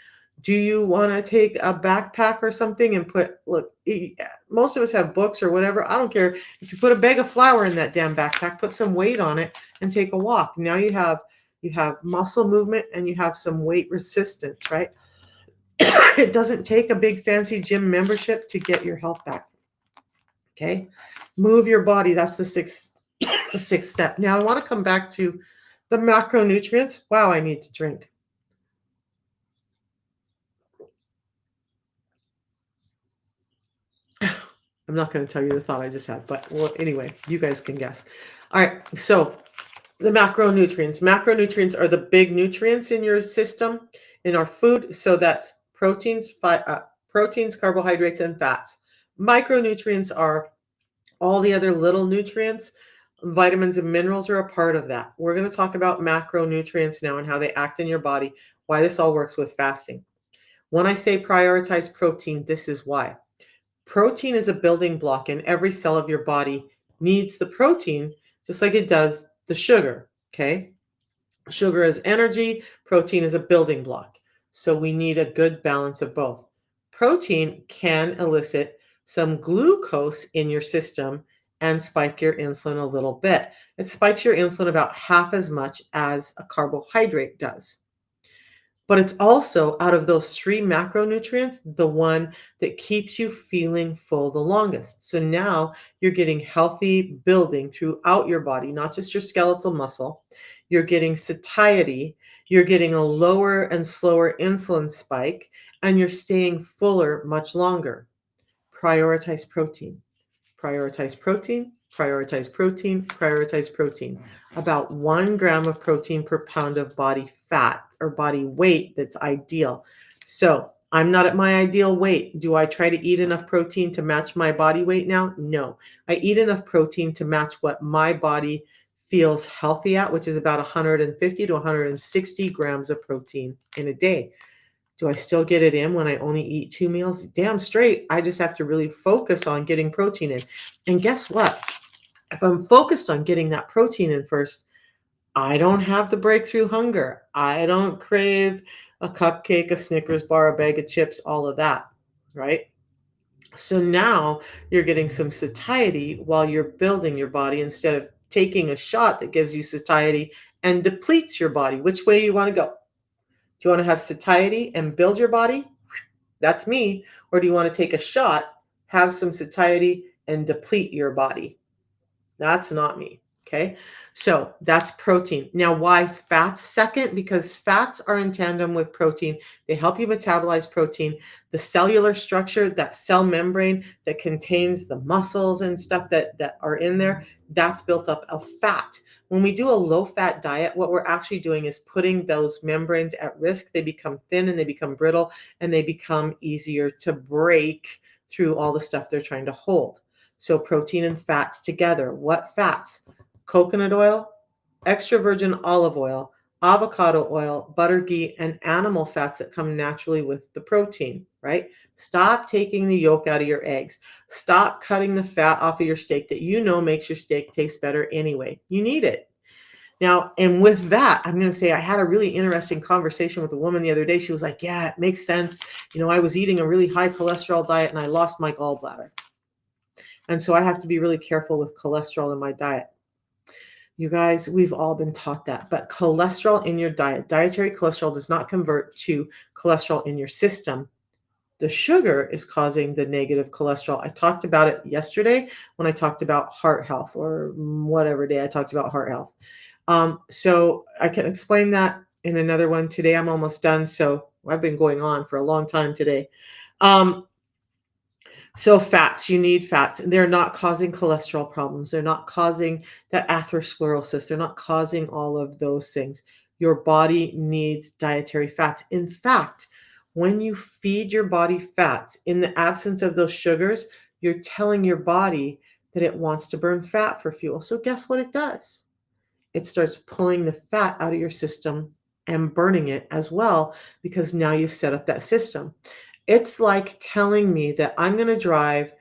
Do you want to take a backpack or something and look, most of us have books or whatever. I don't care. If you put a bag of flour in that damn backpack, put some weight on it and take a walk. Now you have muscle movement and you have some weight resistance, right? It doesn't take a big fancy gym membership to get your health back. Okay. Move your body. That's the sixth, the sixth step. Now I want to come back to the macronutrients. Wow, I need to drink. I'm not going to tell you the thought I just had, but well, anyway, you guys can guess. All right. So the macronutrients. Macronutrients are the big nutrients in your system, in our food. So that's proteins, carbohydrates, and fats. Micronutrients are all the other little nutrients. Vitamins and minerals are a part of that. We're going to talk about macronutrients now and how they act in your body, why this all works with fasting. When I say prioritize protein, this is why. Protein is a building block, and every cell of your body needs the protein just like it does the sugar. Okay. Sugar is energy, protein is a building block. So we need a good balance of both. Protein can elicit some glucose in your system and spike your insulin a little bit. It spikes your insulin about half as much as a carbohydrate does. But it's also, out of those three macronutrients, the one that keeps you feeling full the longest. So now you're getting healthy building throughout your body, not just your skeletal muscle. You're getting satiety, you're getting a lower and slower insulin spike, and you're staying fuller much longer. Prioritize protein. Prioritize protein, prioritize protein, prioritize protein. About 1 gram of protein per pound of body fat or body weight that's ideal. So I'm not at my ideal weight. Do I try to eat enough protein to match my body weight now? No. I eat enough protein to match what my body feels healthy at, which is about 150 to 160 grams of protein in a day. Do I still get it in when I only eat 2 meals? Damn straight. I just have to really focus on getting protein in. And guess what? If I'm focused on getting that protein in first, I don't have the breakthrough hunger. I don't crave a cupcake, a Snickers bar, a bag of chips, all of that, right? So now you're getting some satiety while you're building your body instead of taking a shot that gives you satiety and depletes your body. Which way do you want to go? Do you want to have satiety and build your body? That's me. Or do you want to take a shot, have some satiety, and deplete your body? That's not me. Okay. So that's protein. Now, why fats second? Because fats are in tandem with protein. They help you metabolize protein. The cellular structure, that cell membrane that contains the muscles and stuff that are in there, that's built up of fat. When we do a low fat diet, what we're actually doing is putting those membranes at risk. They become thin and they become brittle and they become easier to break through all the stuff they're trying to hold. So protein and fats together. What fats? Coconut oil, extra virgin olive oil, avocado oil, butter, ghee, and animal fats that come naturally with the protein, right? Stop taking the yolk out of your eggs. Stop cutting the fat off of your steak that you know makes your steak taste better anyway. You need it. Now, and with that, I'm going to say I had a really interesting conversation with a woman the other day. She was like, yeah, it makes sense. I was eating a really high cholesterol diet and I lost my gallbladder. And so I have to be really careful with cholesterol in my diet. You guys, we've all been taught that, but cholesterol in your diet, dietary cholesterol does not convert to cholesterol in your system. The sugar is causing the negative cholesterol. I talked about it yesterday when I talked about heart health, or whatever day I talked about heart health. So I can explain that in another one. Today I'm almost done. So I've been going on for a long time today. So fats, you need fats. They're not causing cholesterol problems. They're not causing that atherosclerosis. They're not causing all of those things. Your body needs dietary fats. In fact, when you feed your body fats in the absence of those sugars, you're telling your body that it wants to burn fat for fuel. So guess what it does? It starts pulling the fat out of your system and burning it as well, because now you've set up that system. It's like telling me that I'm going to drive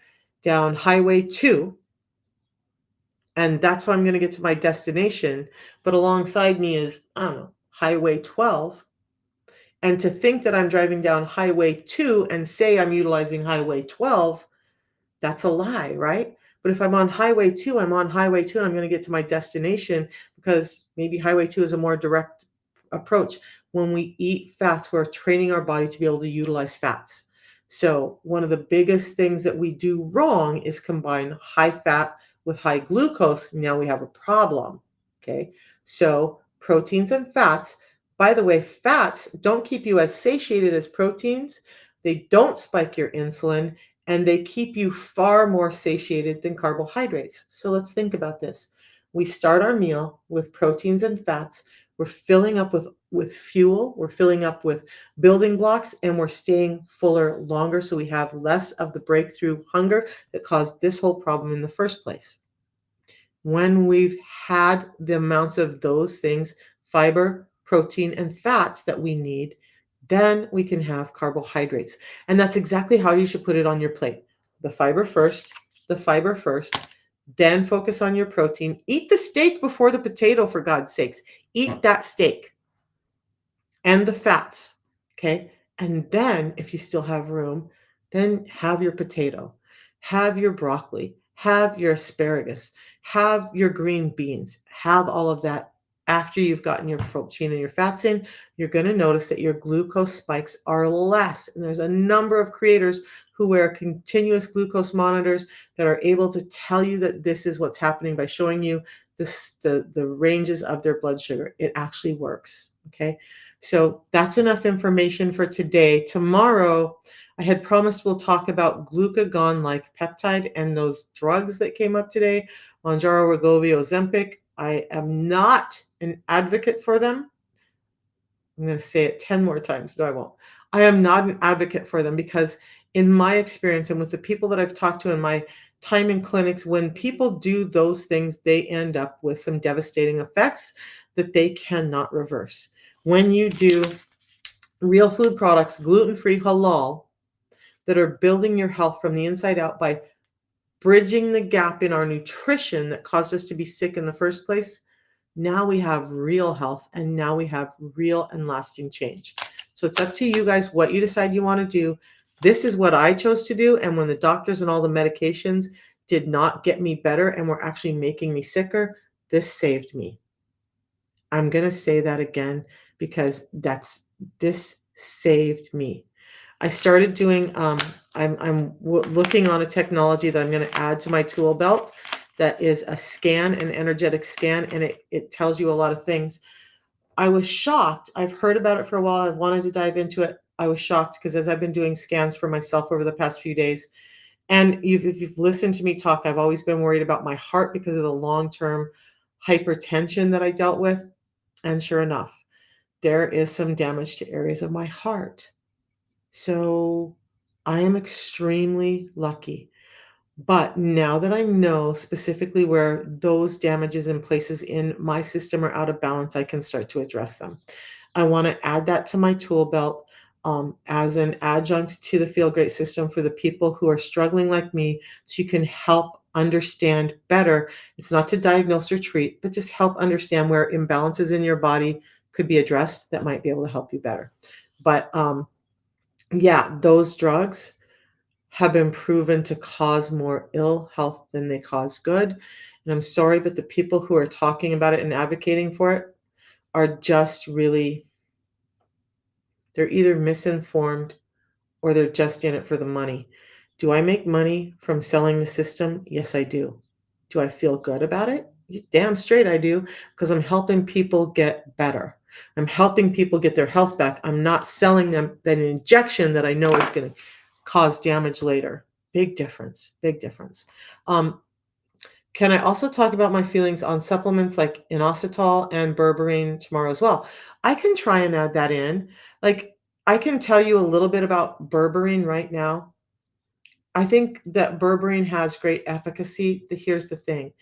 down Highway 2 and that's how I'm going to get to my destination. But alongside me is, I don't know, Highway 12. And to think that I'm driving down Highway 2 and say I'm utilizing Highway 12, that's a lie, right? But if I'm on Highway 2, I'm on Highway 2 and I'm going to get to my destination, because maybe Highway 2 is a more direct approach. When we eat fats, we're training our body to be able to utilize fats. So one of the biggest things that we do wrong is combine high fat with high glucose. Now we have a problem. Okay. So proteins and fats, by the way, fats don't keep you as satiated as proteins. They don't spike your insulin, and they keep you far more satiated than carbohydrates. So let's think about this. We start our meal with proteins and fats. We're filling up with fuel, we're filling up with building blocks, and we're staying fuller longer, so we have less of the breakthrough hunger that caused this whole problem in the first place. When we've had the amounts of those things, fiber, protein, and fats that we need, then we can have carbohydrates. And that's exactly how you should put it on your plate. The fiber first, then focus on your protein. Eat the steak before the potato, for God's sakes. Eat that steak and the fats, okay? And then, if you still have room, then have your potato, have your broccoli, have your asparagus, have your green beans, have all of that. After you've gotten your protein and your fats in, you're going to notice that your glucose spikes are less. And there's a number of creators who wear continuous glucose monitors that are able to tell you that this is what's happening by showing you the ranges of their blood sugar. It actually works, okay? So that's enough information for today. Tomorrow, I had promised we'll talk about glucagon-like peptide and those drugs that came up today, Mounjaro, Wegovy, Ozempic. I am not an advocate for them. I'm going to say it 10 more times. No, I won't. I am not an advocate for them, because in my experience and with the people that I've talked to in my time in clinics, when people do those things, they end up with some devastating effects that they cannot reverse. When you do real food products, gluten-free, halal, that are building your health from the inside out by bridging the gap in our nutrition that caused us to be sick in the first place, now we have real health, and now we have real and lasting change. So it's up to you guys what you decide you want to do. This is what I chose to do. And when the doctors and all the medications did not get me better and were actually making me sicker, this saved me. I'm going to say that again, because this saved me. I started doing, I'm looking on a technology that I'm going to add to my tool belt that is a scan, an energetic scan, and it tells you a lot of things. I was shocked. I've heard about it for a while. I've wanted to dive into it. I was shocked because as I've been doing scans for myself over the past few days, and if you've listened to me talk, I've always been worried about my heart because of the long-term hypertension that I dealt with. And sure enough, there is some damage to areas of my heart. So I am extremely lucky. But now that I know specifically where those damages and places in my system are out of balance, I can start to address them. I want to add that to my tool belt as an adjunct to the Feel Great system for the people who are struggling like me, so you can help understand better. It's not to diagnose or treat, but just help understand where imbalances in your body could be addressed that might be able to help you better. But yeah, those drugs have been proven to cause more ill health than they cause good. And I'm sorry, but the people who are talking about it and advocating for it are just really, they're either misinformed or they're just in it for the money. Do I make money from selling the system? Yes, I do. Do I feel good about it? Damn straight I do, because I'm helping people get better. I'm helping people get their health back. I'm not selling them that injection that I know is going to cause damage later. Big difference. Big difference. Can I also talk about my feelings on supplements like inositol and berberine tomorrow as well? I can try and add that in. Like, I can tell you a little bit about berberine right now. I think that berberine has great efficacy. Here's the thing.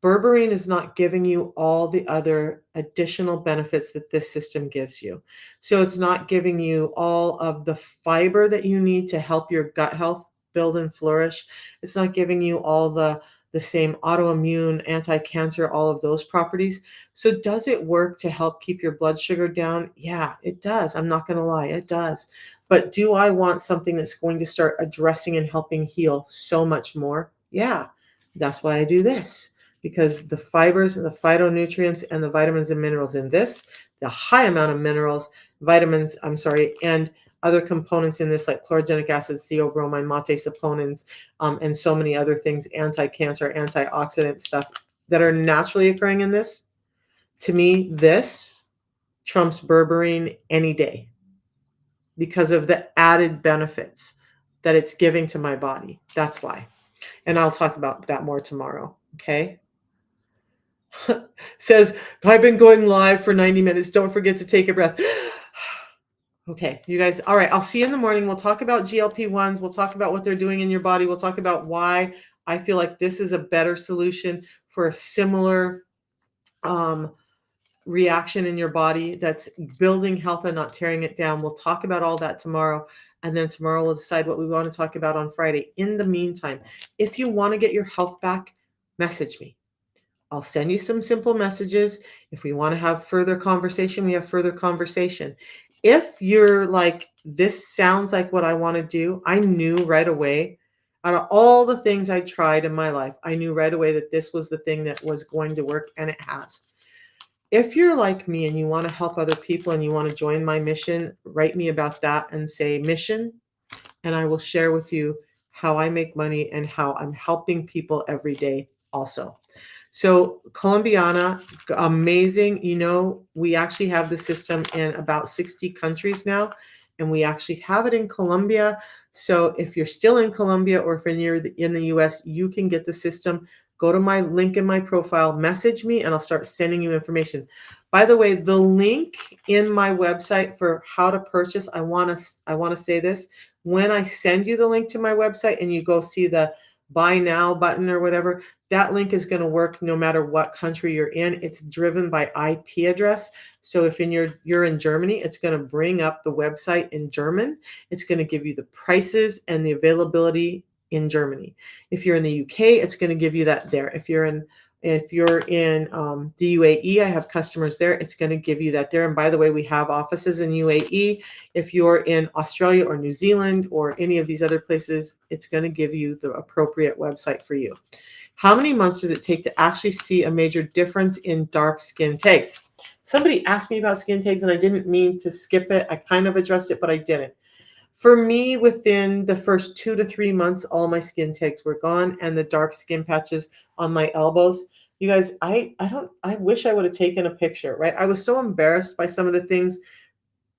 Berberine is not giving you all the other additional benefits that this system gives you. So it's not giving you all of the fiber that you need to help your gut health build and flourish. It's not giving you all the same autoimmune, anti-cancer, all of those properties. So does it work to help keep your blood sugar down? Yeah, it does. I'm not going to lie, it does. But do I want something that's going to start addressing and helping heal so much more? Yeah, that's why I do this, because the fibers and the phytonutrients and the vitamins and minerals in this, the high amount of minerals, vitamins, and other components in this, like chlorogenic acid, theobromine, mate saponins, and so many other things, anti-cancer, antioxidant stuff that are naturally occurring in this. To me, this trumps berberine any day because of the added benefits that it's giving to my body. That's why. And I'll talk about that more tomorrow. Okay. Says, I've been going live for 90 minutes. Don't forget to take a breath. Okay, you guys. All right. I'll see you in the morning. We'll talk about GLP-1s. We'll talk about what they're doing in your body. We'll talk about why I feel like this is a better solution for a similar reaction in your body that's building health and not tearing it down. We'll talk about all that tomorrow. And then tomorrow we'll decide what we want to talk about on Friday. In the meantime, if you want to get your health back, message me. I'll send you some simple messages. If we want to have further conversation, we have further conversation. If you're like, this sounds like what I want to do, I knew right away, out of all the things I tried in my life, I knew right away that this was the thing that was going to work, and it has. If you're like me and you want to help other people and you want to join my mission, write me about that and say mission, and I will share with you how I make money and how I'm helping people every day also. So Colombiana, amazing. You know, we actually have the system in about 60 countries now, and we actually have it in Colombia. So if you're still in Colombia or if you're in the US, you can get the system. Go to my link in my profile, message me, and I'll start sending you information. By the way, the link in my website for how to purchase, I want to say this. When I send you the link to my website and you go see the buy now button or whatever, that link is going to work no matter what country you're in. It's driven by IP address. So if you're in Germany, it's going to bring up the website in German. It's going to give you the prices and the availability in Germany. If you're in the UK, it's going to give you that there. If you're in the UAE, I have customers there. It's going to give you that there. And by the way, we have offices in UAE. If you're in Australia or New Zealand or any of these other places, it's going to give you the appropriate website for you. How many months does it take to actually see a major difference in dark skin tags? Somebody asked me about skin tags and I didn't mean to skip it. I kind of addressed it, but I didn't. For me, within the first 2 to 3 months, all my skin tags were gone and the dark skin patches on my elbows. You guys, I wish I would have taken a picture, right? I was so embarrassed by some of the things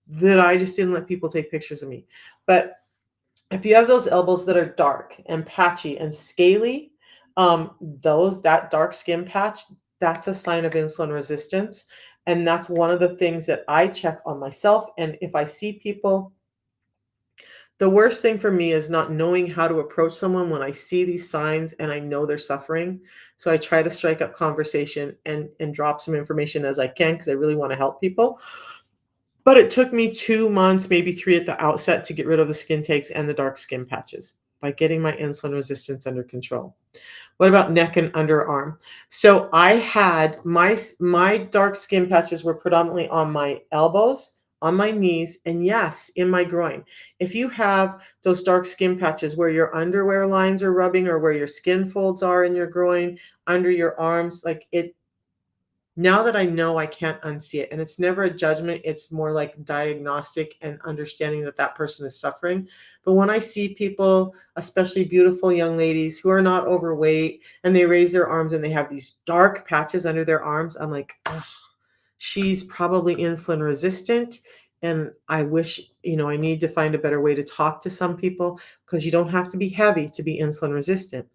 that I just didn't let people take pictures of me. But if you have those elbows that are dark and patchy and scaly, that dark skin patch, that's a sign of insulin resistance. And that's one of the things that I check on myself. And if I see people, the worst thing for me is not knowing how to approach someone when I see these signs and I know they're suffering. So I try to strike up conversation and drop some information as I can because I really want to help people. But it took me 2 months, maybe 3 at the outset to get rid of the skin takes and the dark skin patches. by getting my insulin resistance under control. What about neck and underarm? So I had my dark skin patches were predominantly on my elbows, on my knees, and yes, in my groin. If you have those dark skin patches where your underwear lines are rubbing or where your skin folds are in your groin, under your arms, like it now that I know, I can't unsee it. And it's never a judgment, it's more like diagnostic and understanding that that person is suffering. But when I see people, especially beautiful young ladies who are not overweight, and they raise their arms and they have these dark patches under their arms, I'm like, ugh, she's probably insulin resistant. And I wish, I need to find a better way to talk to some people, because you don't have to be heavy to be insulin resistant.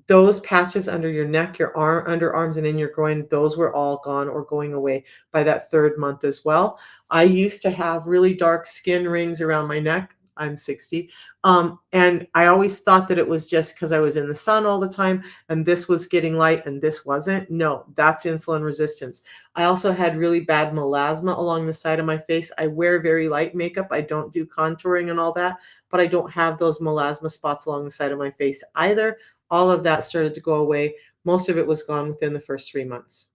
Those patches under your neck, your underarms, and in your groin, those were all gone or going away by that third month as well. I used to have really dark skin rings around my neck. I'm 60. And I always thought that it was just because I was in the sun all the time and this was getting light and this wasn't. No, that's insulin resistance. I also had really bad melasma along the side of my face. I wear very light makeup. I don't do contouring and all that, but I don't have those melasma spots along the side of my face either. All of that started to go away. Most of it was gone within the first 3 months.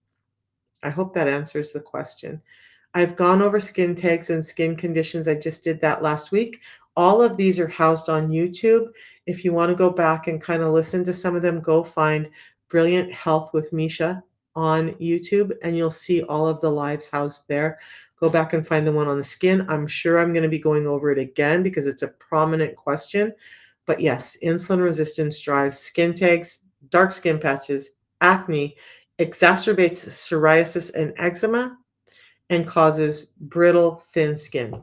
I hope that answers the question. I've gone over skin tags and skin conditions. I just did that last week. All of these are housed on YouTube. If you want to go back and kind of listen to some of them, go find Brilliant Health with Misha on YouTube and you'll see all of the lives housed there. Go back and find the one on the skin. I'm sure I'm going to be going over it again because it's a prominent question. But yes, insulin resistance drives skin tags, dark skin patches, acne, exacerbates psoriasis and eczema, and causes brittle, thin skin.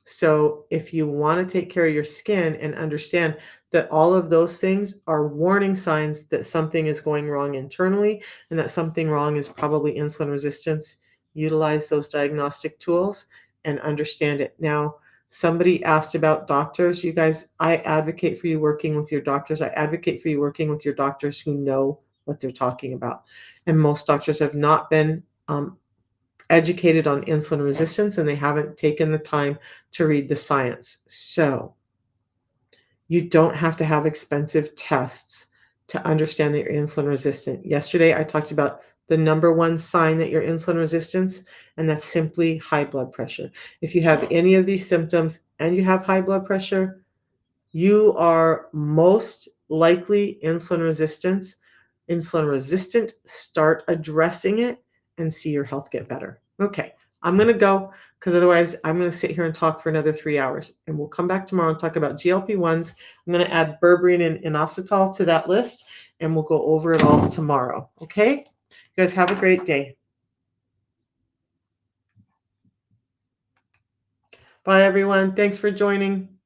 So if you want to take care of your skin and understand that all of those things are warning signs that something is going wrong internally and that something wrong is probably insulin resistance, utilize those diagnostic tools and understand it. Now, somebody asked about doctors. You guys, I advocate for you working with your doctors. I advocate for you working with your doctors who know what they're talking about. And most doctors have not been educated on insulin resistance and they haven't taken the time to read the science. So you don't have to have expensive tests to understand that you're insulin resistant. Yesterday, I talked about the number one sign that you're insulin resistant, and that's simply high blood pressure. If you have any of these symptoms and you have high blood pressure, you are most likely insulin resistant. Start addressing it and see your health get better. Okay, I'm going to go because otherwise I'm going to sit here and talk for another 3 hours. And we'll come back tomorrow and talk about GLP-1s. I'm going to add berberine and inositol to that list, and we'll go over it all tomorrow. Okay? You guys have a great day. Bye, everyone. Thanks for joining.